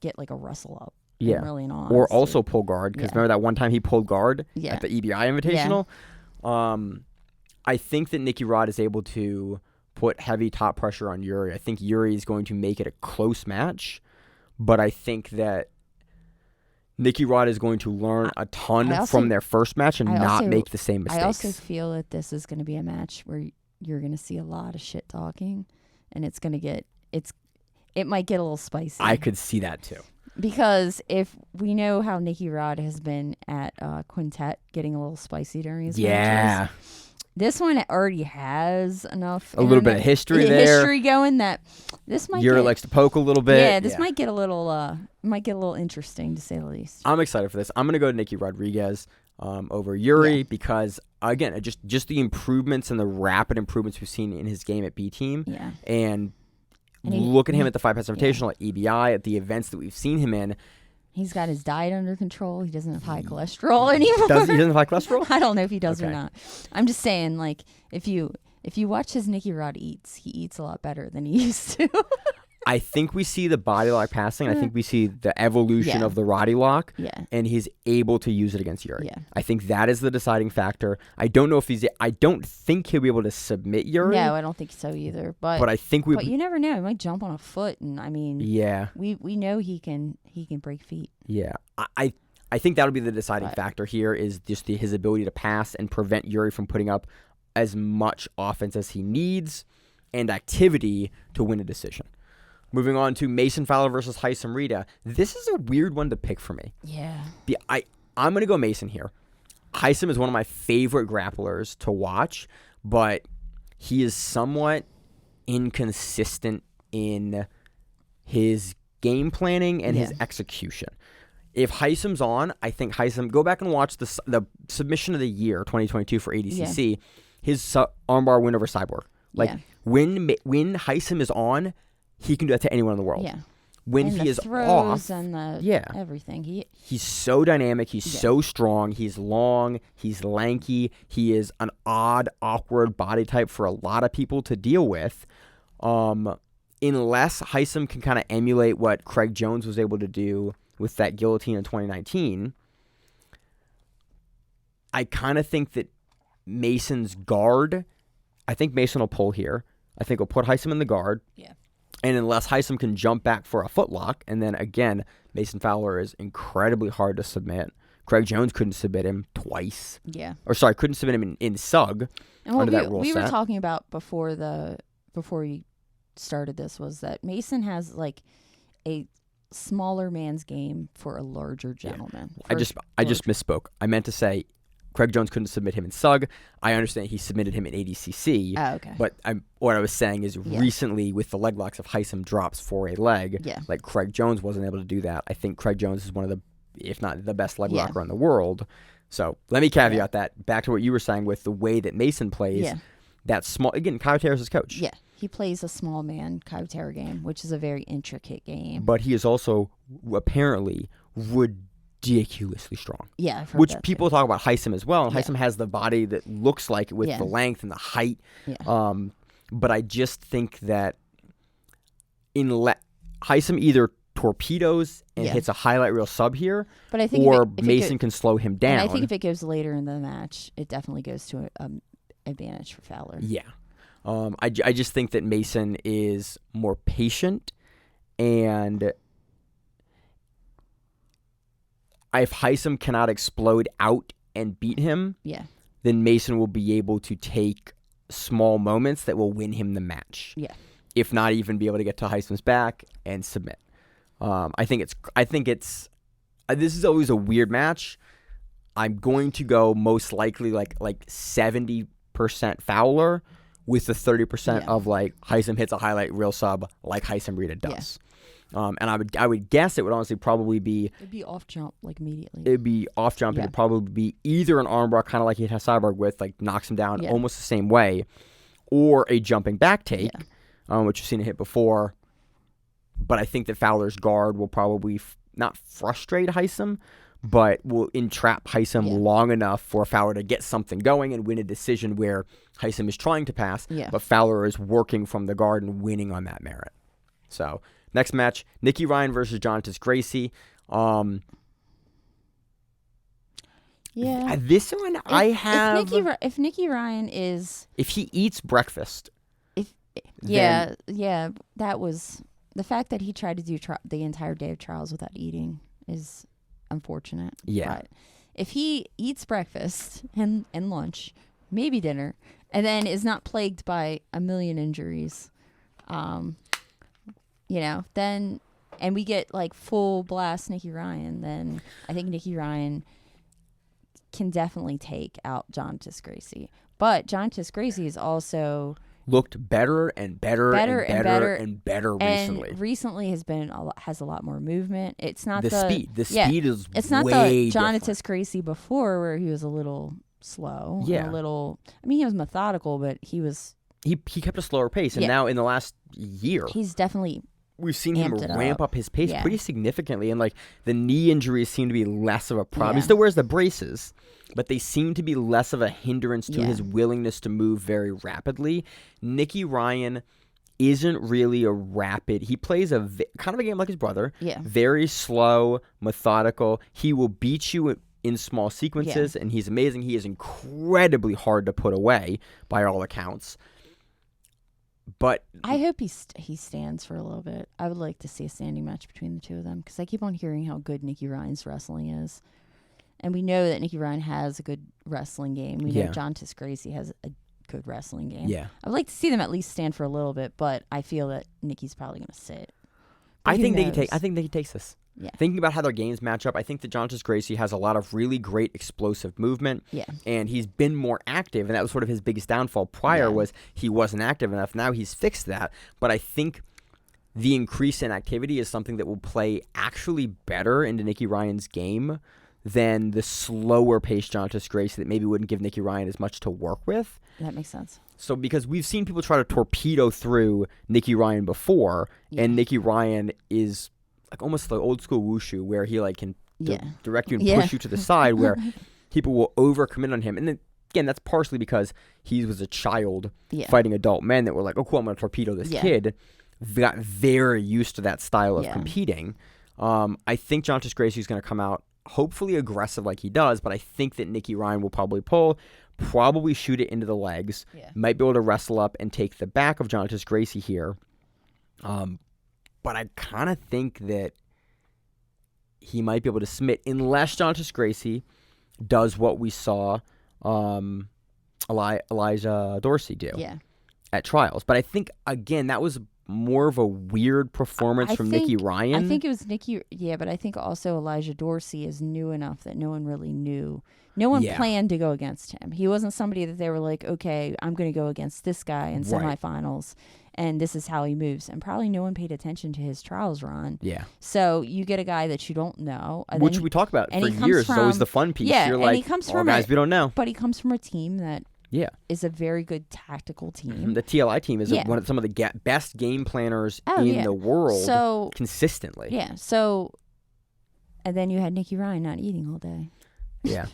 get, like, a wrestle up. Yeah. Really not. Or also pull guard, because remember that one time he pulled guard at the EBI Invitational? Yeah. I think that Nicky Rod is able to put heavy top pressure on Yuri. I think Yuri is going to make it a close match, but I think that Nicky Rod is going to learn a ton from their first match and not make the same mistakes. I also feel that this is going to be a match where you're going to see a lot of shit talking, and it's going to get it might get a little spicy. I could see that too. Because if we know how Nicky Rod has been at Quintet, getting a little spicy during his matches, this one already has enough. A little bit of history there. History going that this might. Yuri likes to poke a little bit. Yeah, this might get a little interesting to say the least. I'm excited for this. I'm gonna go to Nicky Rodriguez over Yuri because again, just the improvements and the rapid improvements we've seen in his game at B Team. Yeah. And look at him at the Fight Pass Invitational, at EBI, at the events that we've seen him in. He's got his diet under control. He doesn't have high cholesterol anymore. He doesn't have high cholesterol? I don't know if he does or not. I'm just saying, like, if you watch his Nicky Rod eats, he eats a lot better than he used to. I think we see the body lock passing. I think we see the evolution of the Roddy lock. Yeah. And he's able to use it against Yuri. Yeah. I think that is the deciding factor. I don't think he'll be able to submit Yuri. No, I don't think so either. But I think But you never know. He might jump on a foot, and I mean, we know he can break feet. Yeah. I think that'll be the deciding factor here is just his ability to pass and prevent Yuri from putting up as much offense as he needs. and activity to win a decision. Moving on to Mason Fowler versus Haisam Rita. This is a weird one to pick for me. Yeah. I'm going to go Mason here. Haisam is one of my favorite grapplers to watch, but he is somewhat inconsistent in his game planning and his execution. If Haisam's on, I think Haisam, go back and watch the submission of the year, 2022 for ADCC, his armbar win over Cyborg. Like, when Haisam is on, he can do that to anyone in the world. Yeah. When and he is throws off, and everything. He's so dynamic. He's so strong. He's long. He's lanky. He is an odd, awkward body type for a lot of people to deal with. Unless Haisam can kind of emulate what Craig Jones was able to do with that guillotine in 2019, I kind of think that Mason's guard, I think Mason will pull here. I think he'll put Haisam in the guard. Yeah. And unless Haisam can jump back for a footlock, and then again, Mason Fowler is incredibly hard to submit. Craig Jones couldn't submit him twice. Yeah. Or sorry, couldn't submit him in SUG and under that rule we set. were talking about before we started this was that Mason has like a smaller man's game for a larger gentleman. I just misspoke. I meant to say Craig Jones couldn't submit him in SUG. I understand he submitted him in ADCC. Oh, okay. But what I was saying is recently with the leg locks, if Haisam drops for a leg, like Craig Jones wasn't able to do that. I think Craig Jones is one of the, if not the best leg locker in the world. So let me caveat that back to what you were saying with the way that Mason plays. That small, again, Kyle Terra's his coach. Yeah. He plays a small man Kaitera game, which is a very intricate game. But he is also apparently ridiculously strong. Yeah, I've heard which that people too. talk about Haisam as well. And Haisam has the body that looks like it with the length and the height. Yeah. But I just think that Haisam either torpedoes and hits a highlight reel sub here, but I think or Mason can slow him down. And I think if it goes later in the match, it definitely goes to an advantage for Fowler. Yeah. I just think that Mason is more patient, and if Haisam cannot explode out and beat him, then Mason will be able to take small moments that will win him the match. Yeah. If not even be able to get to Haisam's back and submit. I think it's this is always a weird match. I'm going to go most likely like 70% Fowler, with the 30% of like Haisam hits a highlight reel sub like Haisam Rita does. And I would guess it would honestly probably be... It'd be off jump like immediately. It'd be off jump. It'd probably be either an armbar kind of like he has Cyborg with, like knocks him down almost the same way, or a jumping back take, which you've seen it hit before. But I think that Fowler's guard will probably not frustrate Haisam, but will entrap Haisam long enough for Fowler to get something going and win a decision where Haisam is trying to pass, but Fowler is working from the guard and winning on that merit. So, next match, Nicky Ryan versus Jonathan Gracie. This one if Nicky Ryan is... If he eats breakfast... that was... The fact that he tried to do the entire day of trials without eating is... unfortunate. But if he eats breakfast and lunch, maybe dinner, and then is not plagued by a million injuries, then, and we get like full blast Nicky Ryan, then I think Nicky Ryan can definitely take out Jonathan Gracie. But Jonathan Gracie is also looked better and better recently. And recently has a lot more movement. It's not the speed. The speed is it's not way the Jonathan different. Gracie before where he was a little slow. Yeah. A little. I mean, he was methodical, but he was. He kept a slower pace, and now in the last year, he's definitely. We've seen him ramp up his pace pretty significantly, and like the knee injuries seem to be less of a problem. He still wears the braces, but they seem to be less of a hindrance to his willingness to move very rapidly. Nicky Ryan isn't really a rapid. He plays a kind of a game like his brother. Yeah. Very slow, methodical. He will beat you in small sequences, and he's amazing. He is incredibly hard to put away by all accounts. But I hope he stands for a little bit. I would like to see a standing match between the two of them because I keep on hearing how good Nicky Ryan's wrestling is. And we know that Nicky Ryan has a good wrestling game. We know Jonathan Gracie has a good wrestling game. Yeah. I would like to see them at least stand for a little bit, but I feel that Nikki's probably going to sit. I think Nikki takes this. Yeah. Thinking about how their games match up, I think that Jontas Gracie has a lot of really great explosive movement. Yeah. And he's been more active, and that was sort of his biggest downfall prior was he wasn't active enough. Now he's fixed that. But I think the increase in activity is something that will play actually better into Nicky Ryan's game than the slower paced Jontas Gracie that maybe wouldn't give Nicky Ryan as much to work with. That makes sense. So because we've seen people try to torpedo through Nicky Ryan before, and Nicky Ryan is like almost like old school wushu where he like can direct you and push you to the side where people will overcommit on him. And then again, that's partially because he was a child fighting adult men that were like, oh cool, I'm going to torpedo this kid. Got very used to that style of competing. I think Jontas Gracie is going to come out hopefully aggressive like he does, but I think that Nicky Ryan will probably probably shoot it into the legs, might be able to wrestle up and take the back of Jontas Gracie here. But I kind of think that he might be able to submit unless Jontas Gracie does what we saw Elijah Dorsey do at trials. But I think, again, that was more of a weird performance from Nicky Ryan. I think it was Nicky, but I think also Elijah Dorsey is new enough that no one really knew. No one planned to go against him. He wasn't somebody that they were like, okay, I'm going to go against this guy in semifinals, and this is how he moves. And probably no one paid attention to his trials run. Yeah. So you get a guy that you don't know. Which we talk about for years. It's always the fun piece. Yeah, You're and like, he comes from guys we don't know. But he comes from a team that is a very good tactical team. The TLI team is one of some of the best game planners in the world consistently. Yeah. So, and then you had Nicky Ryan not eating all day. Yeah.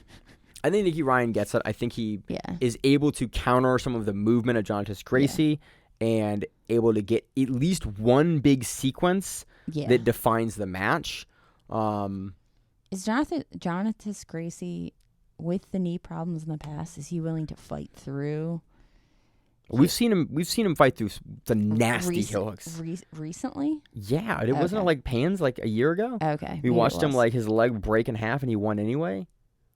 I think Nicky Ryan gets it. I think he is able to counter some of the movement of Jontas Gracie and able to get at least one big sequence that defines the match. Is Jontas Gracie, with the knee problems in the past, is he willing to fight through? We've seen him fight through the nasty heel hooks. Recently? Yeah, it wasn't like Pans like a year ago. Okay, we watched him like his leg break in half and he won anyway.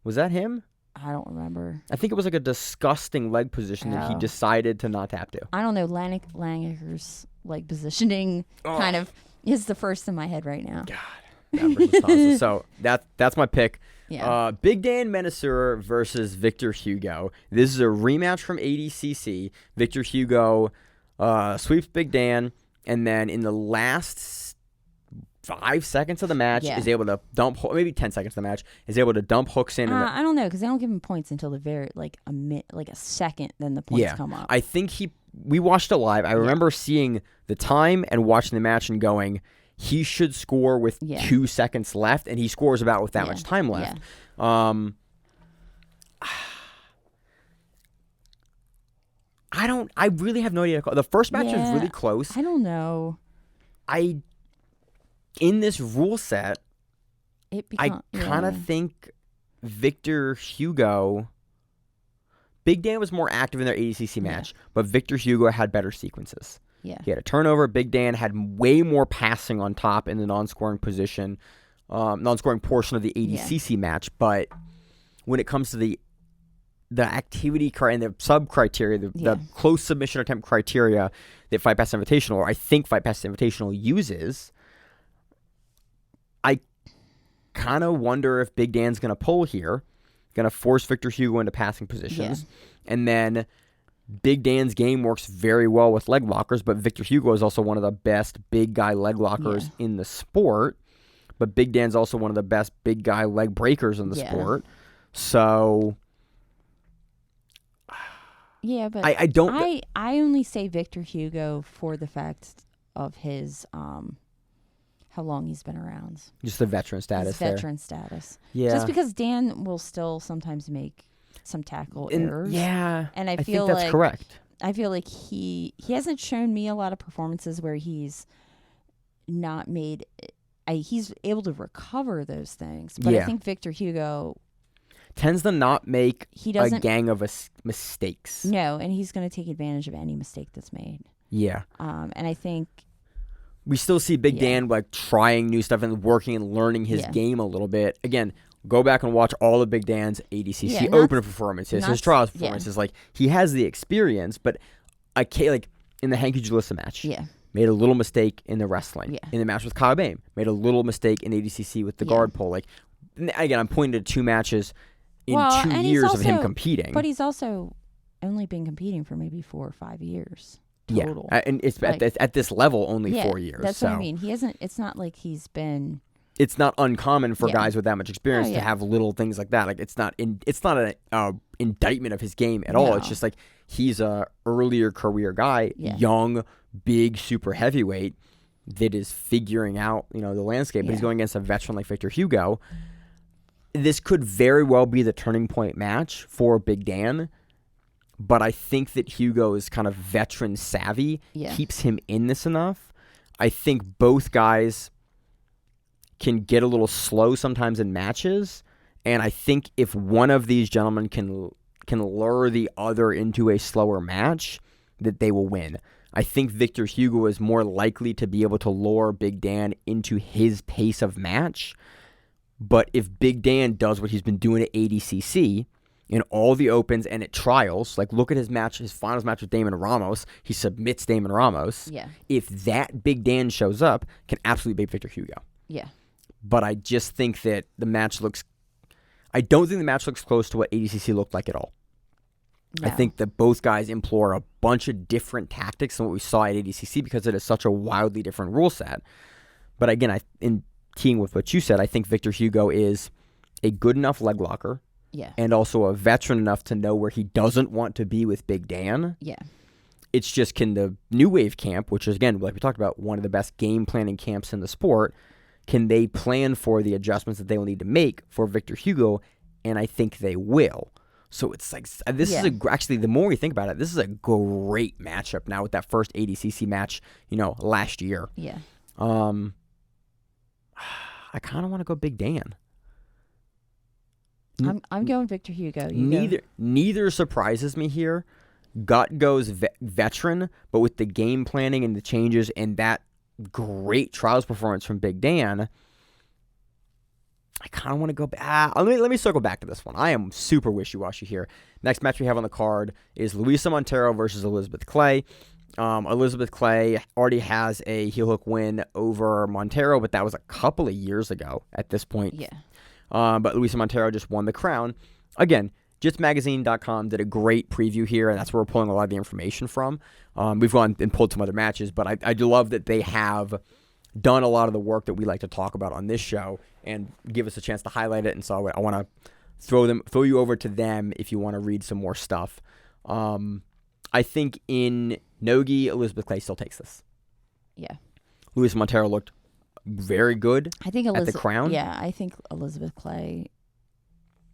Was that him? I don't remember. I think it was like a disgusting leg position that he decided to not tap to. I don't know. Langaker's leg positioning kind of is the first in my head right now. God. So that's my pick. Yeah. Big Dan Menasur versus Victor Hugo. This is a rematch from ADCC. Victor Hugo sweeps Big Dan, and then in the last 5 seconds of the match is able to dump, maybe 10 seconds of the match, is able to dump hooks in. I don't know, because they don't give him points until the very, like a second, then the points come up. I think we watched it live. I remember seeing the time and watching the match and going, he should score with 2 seconds left, and he scores about with that much time left. I really have no idea. The first match was really close. I don't know. In this rule set, I kind of think Victor Hugo... Big Dan was more active in their ADCC match, but Victor Hugo had better sequences. Yeah. He had a turnover. Big Dan had way more passing on top in the non-scoring position, non-scoring portion of the ADCC match. But when it comes to the activity and the sub-criteria, the close submission attempt criteria that Fight Pass Invitational, or I think Fight Pass Invitational uses... I kind of wonder if Big Dan's going to pull here, going to force Victor Hugo into passing positions. And then Big Dan's game works very well with leg lockers, but Victor Hugo is also one of the best big guy leg lockers in the sport. But Big Dan's also one of the best big guy leg breakers in the sport. So... Yeah, but I don't... I only say Victor Hugo for the fact of his... how long he's been around. Just the veteran status there. Veteran status. Yeah. Just because Dan will still sometimes make some tackle errors. Yeah. And I think that's correct. I feel like he hasn't shown me a lot of performances where he's not made... he's able to recover those things. But I think Victor Hugo... tends to not make a gang of mistakes. No, and he's going to take advantage of any mistake that's made. Yeah. And I think... we still see Big Dan like trying new stuff and working and learning his game a little bit. Again, Go back and watch all of Big Dan's ADCC opener performances, his trials performances. Like, he has the experience, but I can't, like, in the Hanky Jalissa match, made a little mistake in the wrestling. Yeah. In the match with Kyle Bain, made a little mistake in ADCC with the guard pull. Like, again, I'm pointing to 2 matches in 2 years of him competing. But he's also only been competing for maybe 4 or 5 years total. Yeah, and it's like, at this level only 4 years. That's what I mean. He hasn't. It's not like he's been. It's not uncommon for guys with that much experience to have little things like that. Like, it's not an indictment of his game at all. It's just like he's a earlier career guy, young, big, super heavyweight that is figuring out the landscape. But he's going against a veteran like Victor Hugo. This could very well be the turning point match for Big Dan. But I think that Hugo is kind of veteran savvy, keeps him in this enough. I think both guys can get a little slow sometimes in matches, and I think if one of these gentlemen can lure the other into a slower match, that they will win. I think Victor Hugo is more likely to be able to lure Big Dan into his pace of match, but if Big Dan does what he's been doing at ADCC in all the opens and at trials, like look at his finals match with Damon Ramos, he submits Damon Ramos. Yeah. If that Big Dan shows up, can absolutely beat Victor Hugo. Yeah. But I just think that I don't think the match looks close to what ADCC looked like at all. No. I think that both guys employ a bunch of different tactics than what we saw at ADCC because it is such a wildly different rule set. But again, in teeing with what you said, I think Victor Hugo is a good enough leg locker. Yeah. And also a veteran enough to know where he doesn't want to be with Big Dan. Yeah. It's just, can the New Wave camp, which is, again, like we talked about, one of the best game planning camps in the sport, can they plan for the adjustments that they will need to make for Victor Hugo? And I think they will. So it's like, this is actually, the more we think about it, this is a great matchup now with that first ADCC match, last year. Yeah. I kind of want to go Big Dan. I'm going Victor Hugo. Neither surprises me here. Gut goes veteran, but with the game planning and the changes and that great trials performance from Big Dan, I kind of want to go back. Let me circle back to this one. I am super wishy-washy here. Next match we have on the card is Luisa Montero versus Elizabeth Clay. Elizabeth Clay already has a heel hook win over Montero, but that was a couple of years ago at this point. Yeah. But Luisa Montero just won the crown. Again, JitsMagazine.com did a great preview here, and that's where we're pulling a lot of the information from. We've gone and pulled some other matches, but I do love that they have done a lot of the work that we like to talk about on this show and give us a chance to highlight it. And so I want to throw you over to them if you want to read some more stuff. I think in No-Gi, Elizabeth Clay still takes this. Yeah. Luisa Montero looked very good at the crown. Yeah, I think Elizabeth Clay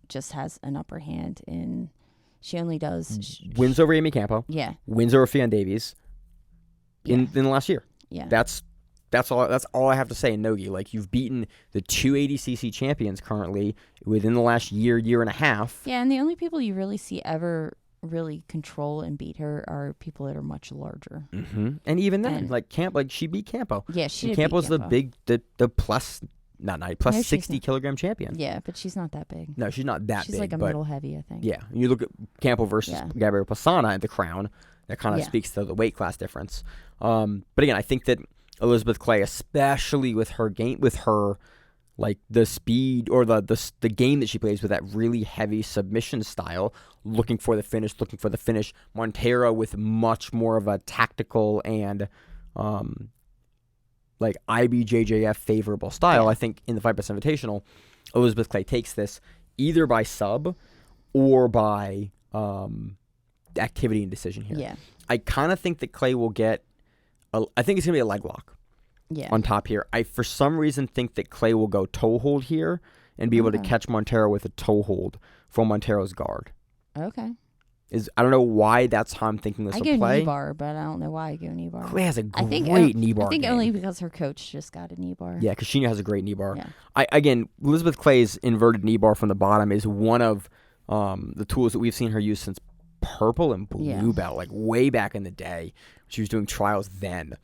just has an upper hand in. She only does wins over Amy Campo. Yeah, wins over Fionn Davies in the last year. Yeah, that's all I have to say in No-Gi. Like, you've beaten the 2 ADCC champions currently within the last year and a half. Yeah, and the only people you really see ever really control and beat her are people that are much larger. Mm-hmm. And even then, she beat Campo. Yeah, she did. Campo's beat the plus 60 kilogram champion. Yeah, but she's not that big. No, she's not that big. She's like a middle heavy, I think. Yeah, you look at Campo versus Gabriel Posana at the crown. That kind of speaks to the weight class difference. But again, I think that Elizabeth Clay, especially with her game, with her like the speed or the game that she plays with that really heavy submission style, looking for the finish. Montero with much more of a tactical and like IBJJF favorable style. I think in the Fight Pass Invitational, Elizabeth Clay takes this either by sub or by activity and decision here. Yeah. I kind of think that Clay will get I think it's going to be a leg lock. Yeah. On top here. I, for some reason, think that Clay will go toe hold here and be able to catch Montero with a toe hold from Montero's guard. Okay. I don't know why that's how I'm thinking this will play. I go knee bar, but I don't know why I go knee bar. Clay has a great knee bar. I think game. only because her coach just got a knee bar. Yeah, because she has a great knee bar. Yeah. Again, Elizabeth Clay's inverted knee bar from the bottom is one of the tools that we've seen her use since purple and blue belt, like way back in the day. She was doing trials then.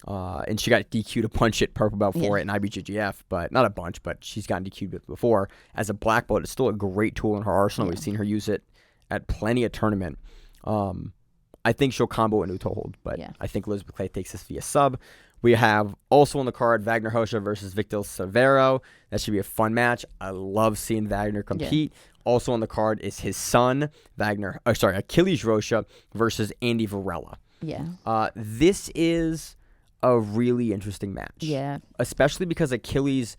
And she got DQ'd a bunch at purple belt for it in IBJJF, but not a bunch, but she's gotten DQ'd before. As a black belt, it's still a great tool in her arsenal. We've seen her use it at plenty of tournament. I think she'll combo a Uto hold, but I think Elizabeth Clay takes this via sub. We have also on the card Wagner Rocha versus Victor Severo. That should be a fun match. I love seeing Wagner compete. Also on the card is his son, Achilles Rocha versus Andy Varela. This is a really interesting match. Yeah. Especially because Achilles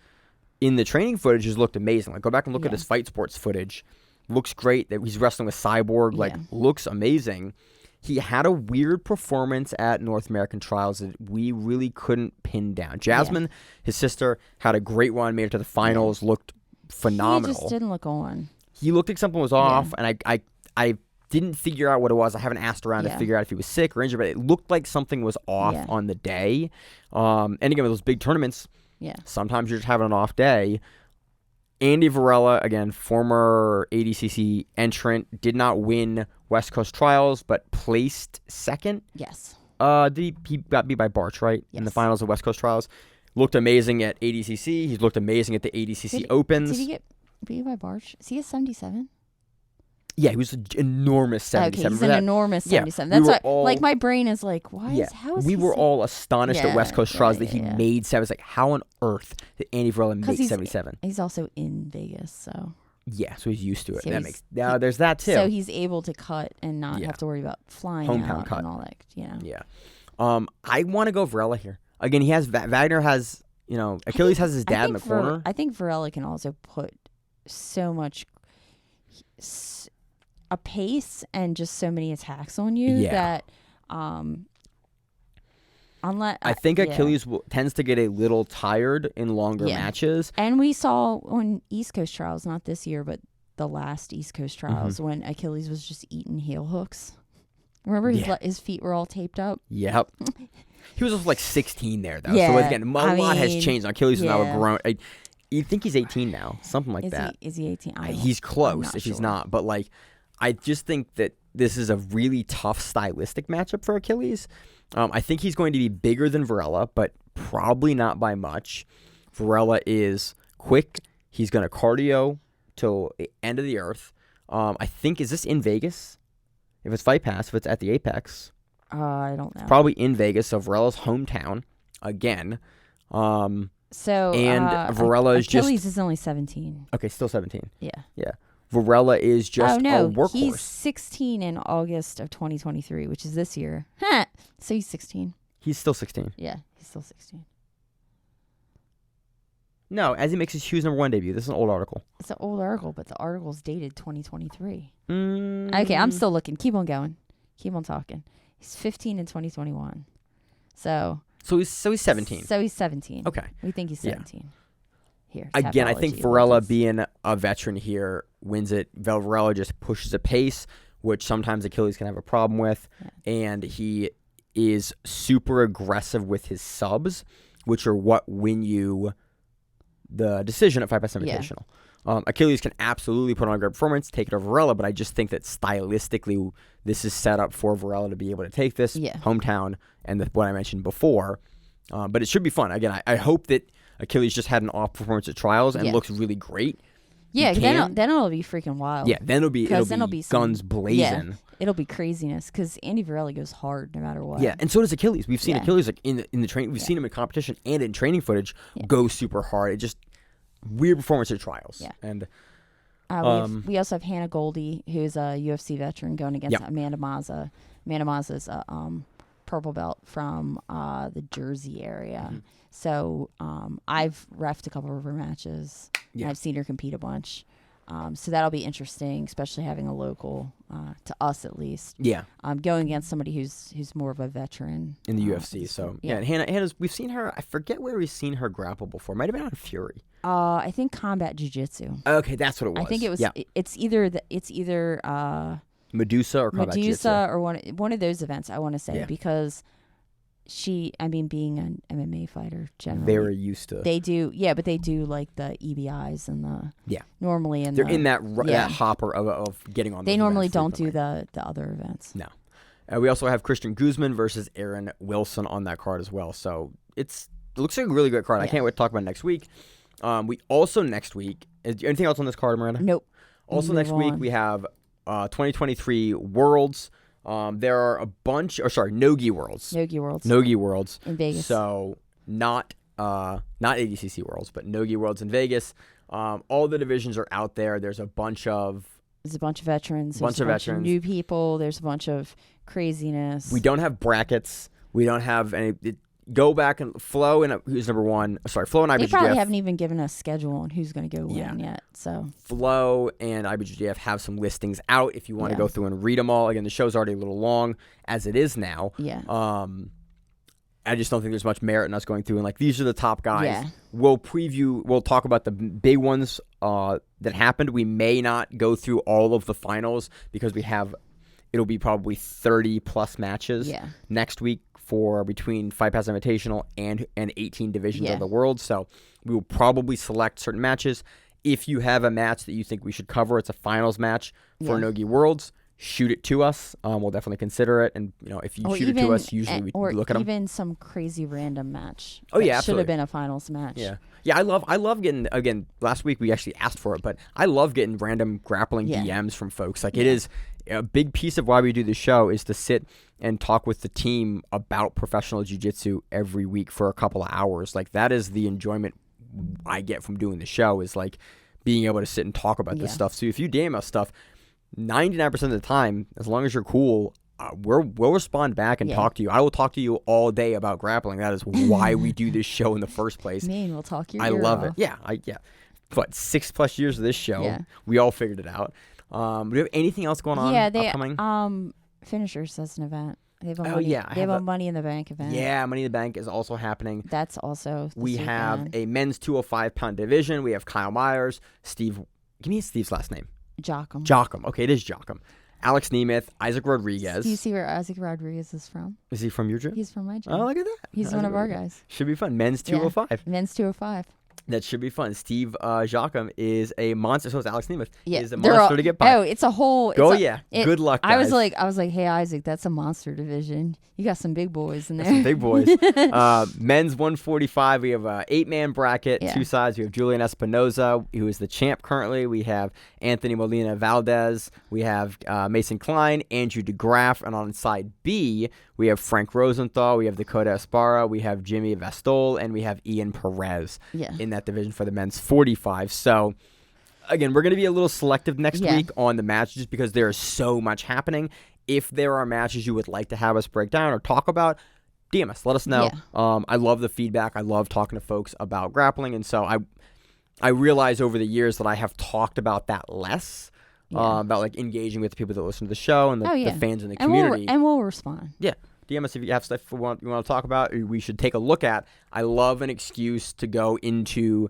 in the training footage has looked amazing. Like, go back and look at his Fight Sports footage. Looks great. That he's wrestling with Cyborg. Like, looks amazing. He had a weird performance at North American Trials that we really couldn't pin down. Jasmine, his sister, had a great one, made it to the finals, looked phenomenal. He just didn't look on. He looked like something was off, and I didn't figure out what it was. I haven't asked around to figure out if he was sick or injured, but it looked like something was off on the day. And again, with those big tournaments, sometimes you're just having an off day. Andy Varela, again, former ADCC entrant, did not win West Coast Trials, but placed second. Yes. He got beat by Barch, right? In the finals of West Coast Trials. Looked amazing at ADCC. He's looked amazing at the ADCC Opens. Did he get beat by Barch? Is he a 77? Yeah, he was an enormous 77. Okay, he's an enormous 77. That's why, like, my brain is like, how is we were all astonished at West Coast Trials that he made 7. It's like, how on earth did Andy Varela make 77? He's also in Vegas, so. Yeah, so he's used to it. So there's that too. So he's able to cut and not have to worry about flying hometown out cut and all that. Yeah. I want to go Varela here. Again, he has Wagner has, Achilles has his dad in the corner. I think Varela can also put so much a pace and just so many attacks on you that unless I think Achilles tends to get a little tired in longer matches. And we saw on East Coast Trials, not this year, but the last East Coast Trials, when Achilles was just eating heel hooks. Remember his feet were all taped up? Yep. He was also like 16 there, though. So again, a lot has changed. Achilles is now a grown. You think he's 18 now, something like that. Is he 18? He's close if he's not. But like, I just think that this is a really tough stylistic matchup for Achilles. I think he's going to be bigger than Varela, but probably not by much. Varela is quick. He's going to cardio till the end of the earth. I think, is this in Vegas? If it's Fight Pass, if it's at the Apex. I don't know. It's probably in Vegas, so Varela's hometown again. Varela is Achilles is only 17. Okay, still 17. Yeah. Varela is just a workhorse. He's 16 in August of 2023, which is this year. So he's 16. He's still 16. Yeah, he's still 16. No, as he makes his Hughes #1 debut. This is an old article. It's an old article, but the article's dated 2023. Okay, I'm still looking. Keep on going. Keep on talking. He's 15 in 2021. So he's 17. So he's 17. Okay. We think he's 17. Here. Again, I think Varela being a veteran here wins it. Varela just pushes a pace, which sometimes Achilles can have a problem with. Yeah. And he is super aggressive with his subs, which are what win you the decision at Fight Pass Invitational. Achilles can absolutely put on a great performance, take it over Varela, but I just think that stylistically this is set up for Varela to be able to take this hometown and what I mentioned before. But it should be fun. Again, I hope that Achilles just had an off performance at Trials and looks really great. Yeah, then it'll be freaking wild. Yeah, then it'll be guns blazing. Yeah, it'll be craziness because Andy Varela goes hard no matter what. Yeah, and so does Achilles. We've seen Achilles like in the training. We've seen him in competition and in training footage go super hard. It just weird performance at Trials. Yeah, and we also have Hannah Goldie, who's a UFC veteran, going against Amanda Mazza. Amanda Mazza's a purple belt from the Jersey area. Mm-hmm. So I've reffed a couple of her matches. Yeah. I've seen her compete a bunch. So that'll be interesting, especially having a local, to us at least. Yeah. Going against somebody who's more of a veteran. In the UFC. So, and Hannah's, we've seen her, I forget where we've seen her grapple before. Might have been on Fury. I think Combat Jiu-Jitsu. Okay, that's what it was. I think it was, it's either Medusa or Combat Jiu-Jitsu. Or one of those events, I want to say, because being an MMA fighter, generally. Very used to. They do, but they do like the EBIs and the. Yeah. Normally they're in that hopper of getting on. They normally don't do the other events. No. We also have Christian Guzman versus Aaron Wilson on that card as well. So it looks like a really good card. I can't wait to talk about it next week. We also next week, anything else on this card, Miranda? Nope. Also next week we have 2023 Worlds. There are a bunch, No-Gi Worlds. No-Gi Worlds. No-Gi Worlds. In Vegas. So not ADCC Worlds, but No-Gi Worlds in Vegas. All the divisions are out there. There's a bunch of veterans. There's a bunch of new people. There's a bunch of craziness. We don't have brackets. We don't have any. Go back and Flo and who's number one. Flo and IBJJF. They probably haven't even given us a schedule on who's going to go win yet. So Flo and IBJJF have some listings out if you want to go through and read them all. Again, the show's already a little long as it is now. Yeah. I just don't think there's much merit in us going through and these are the top guys. Yeah. We'll talk about the big ones that happened. We may not go through all of the finals because it'll be probably 30 plus matches next week for between Fight Pass Invitational and 18 divisions of the world. So we will probably select certain matches. If you have a match that you think we should cover, it's a finals match for No-Gi Worlds, shoot it to us. We'll definitely consider it. And if you shoot it to us, usually we look at them. Or even some crazy random match. Oh yeah, absolutely. Should have been a finals match. Yeah. I love getting, again, last week we actually asked for it, but I love getting random grappling DMs from folks. It is a big piece of why we do this show is to sit and talk with the team about professional jiu-jitsu every week for a couple of hours. That is the enjoyment I get from doing the show is being able to sit and talk about this stuff. So if you DM us stuff, 99% of the time, as long as you're cool, we'll respond back and talk to you. I will talk to you all day about grappling. That is why we do this show in the first place. Maine will talk your I ear love off. it. Yeah. What, 6+ years of this show, we all figured it out. Do we have anything else going on? Yeah, they upcoming? Finishers as an event. They have a they have a Money in the Bank event. Yeah, Money in the Bank is also happening. That's also we have a men's 205-pound division. We have Kyle Myers, Steve. Give me Steve's last name. Jocham. Okay, it is Jocham. Alex Nemeth, Isaac Rodriguez. Do you see where Isaac Rodriguez is from? Is he from your gym? He's from my gym. Oh, look at that. He's one of our guys. Should be fun. Men's 205. Men's 205. That should be fun. Steve Jocham is a monster. So is Alex Nemeth. Yeah, is a monster to get by. Oh, it's a whole. Good luck, guys. I was like, hey Isaac, that's a monster division. You got some big boys in there. Some big boys. Men's 145. We have a 8-man bracket. 2 sides. We have Julian Espinoza, who is the champ currently. We have Anthony Molina Valdez. We have Mason Klein, Andrew DeGraff, and on side B we have Frank Rosenthal. We have Dakota Esparra. We have Jimmy Vestol, and we have Ian Perez in that division for the men's 45. So, again, we're going to be a little selective next week on the matches just because there is so much happening. If there are matches you would like to have us break down or talk about, DM us. Let us know. I love the feedback. I love talking to folks about grappling. And so I realize over the years that I have talked about that less, about engaging with the people that listen to the show and the fans in the community. And we'll respond. Yeah. DM us if you have stuff you want to talk about or we should take a look at. I love an excuse to go into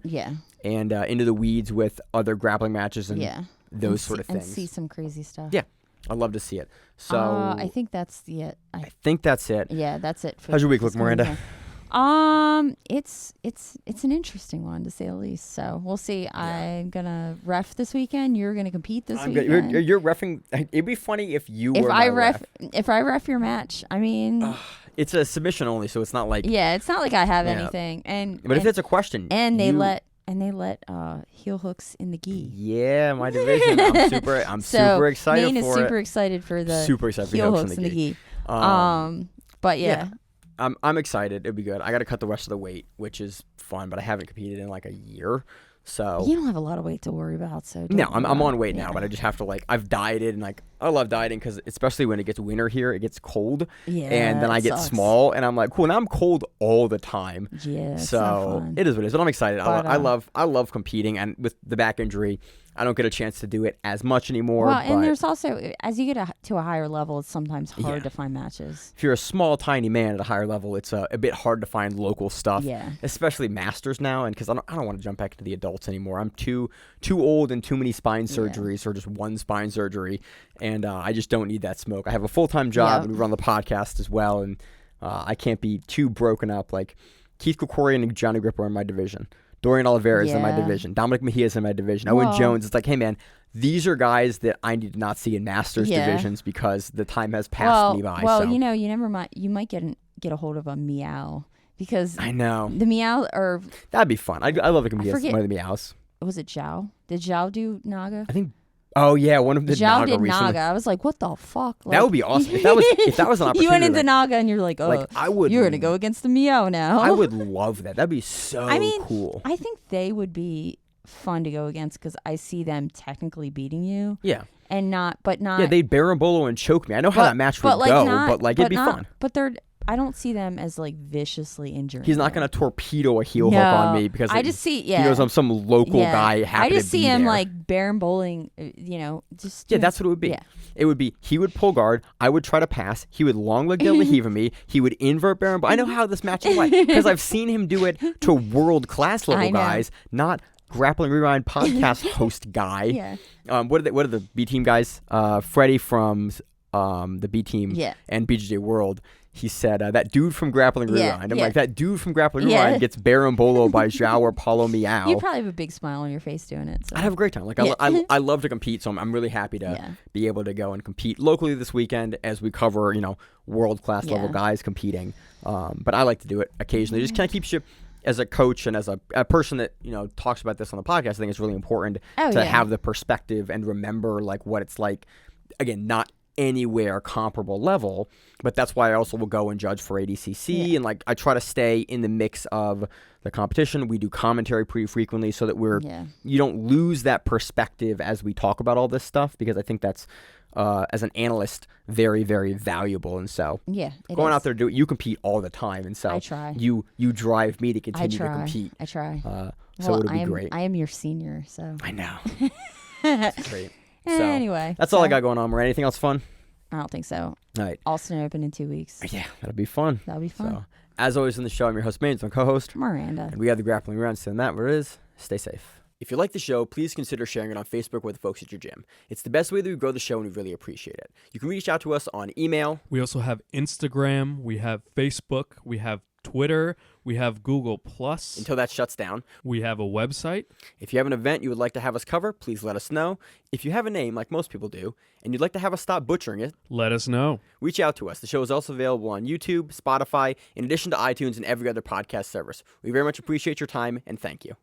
into the weeds with other grappling matches and those sort of things. And see some crazy stuff. Yeah. I'd love to see it. So I think that's it. I think that's it. Yeah, that's it. How's your week look, Miranda? It's an interesting one to say the least. So we'll see. Yeah. I'm gonna ref this weekend. You're gonna compete this weekend. You're refing. It'd be funny if you were ref. If I ref your match, I mean, it's a submission only, so it's not like it's not like I have anything. But if it's a question, and they let heel hooks in the gi. Yeah, my division. I'm super excited Maine for is super excited for the heel hooks in the gi. But yeah. I'm excited. It'll be good. I got to cut the rest of the weight, which is fun, but I haven't competed in a year. So you don't have a lot of weight to worry about. So no, I'm on weight now, but I just have to I've dieted and I love dieting because especially when it gets winter here, it gets cold. Yeah, and then I get small, and I'm like, cool. Now I'm cold all the time. Yeah, so it is what it is. But I'm excited. But, I love competing, and with the back injury, I don't get a chance to do it as much anymore. Well, and there's also, as you get to a higher level, it's sometimes hard to find matches. If you're a small, tiny man at a higher level, it's a bit hard to find local stuff. Yeah. Especially masters now, and because I don't want to jump back into the adults anymore. I'm too old and too many spine surgeries, or just one spine surgery, and I just don't need that smoke. I have a full-time job, and we run the podcast as well, and I can't be too broken up. Keith Krikorian and Johnny Grippo are in my division. Dorian Olivera is in my Yeah. division. Dominic Mejia is in my division. Owen Jones. It's like, hey, man, these are guys that I need to not see in Masters divisions because the time has passed me by. Well, so. you know, you never might. You might get a hold of a Meow because I know. the Meow or That'd be fun. I love to compete against one of the Meows. was it Zhao? Did Zhao do Naga? I think. Oh yeah, one of the Zhao Naga did recently. Naga. I was like, what the fuck? Like, That would be awesome if that was an opportunity. You went into Naga and you're like, oh, like I would. you're gonna go against the Meow now. I would love that. That'd be so cool. I think they would be fun to go against because I see them technically beating you. Yeah. And not. Yeah, they'd Berimbolo and choke me. I know how that match would go, but like it'd be fun. But I don't see them as like viciously injured. He's not going to torpedo a heel hook on me because I just see, he knows I'm some local guy happy I just to be see him there. like baron-bowling, just that's what it would be. Yeah. It would be he would pull guard, I would try to pass, he would long leg De La Hiva me, he would invert baron. I know how this match is like because I've seen him do it to world class level guys, not Grappling Rewind podcast host guy. Yeah. What are the B team guys? Freddie from the B team and BJJ World. He said that dude from Grappling Rewind. I'm like, that dude from Grappling Rewind gets Berimbolo by Zhao or Paulo Meow. You'd probably have a big smile on your face doing it. So. I'd have a great time. Like I love to compete, so I'm really happy to be able to go and compete locally this weekend as we cover world class level guys competing. But I like to do it occasionally. It just kind of keeps you. As a coach and as a person that talks about this on the podcast, I think it's really important to have the perspective and remember like what it's like. Again, not anywhere comparable level, but that's why I also will go and judge for ADCC and like I try to stay in the mix of the competition. We do commentary pretty frequently so that you don't lose that perspective as we talk about all this stuff because I think that's as an analyst very, very valuable. And so going out there to do it, you compete all the time, and so I try. You drive me to continue to compete. I try. So it'll be great. I am your senior, so I know. That's great. So anyway, that's all I got going on. Or anything else fun? I don't think so. All right. Austin Open in 2 weeks. Yeah, that'll be fun. That'll be fun. So, as always in the show, I'm your host, Maine, my co-host, Miranda. And we have the Grappling Round. So that where it is, stay safe. If you like the show, please consider sharing it on Facebook with the folks at your gym. It's the best way that we grow the show, and we really appreciate it. You can reach out to us on email. We also have Instagram. We have Facebook. We have Twitter. We have Google+. Until that shuts down. We have a website. If you have an event you would like to have us cover, please let us know. If you have a name, like most people do, and you'd like to have us stop butchering it, let us know. Reach out to us. The show is also available on YouTube, Spotify, in addition to iTunes and every other podcast service. We very much appreciate your time, and thank you.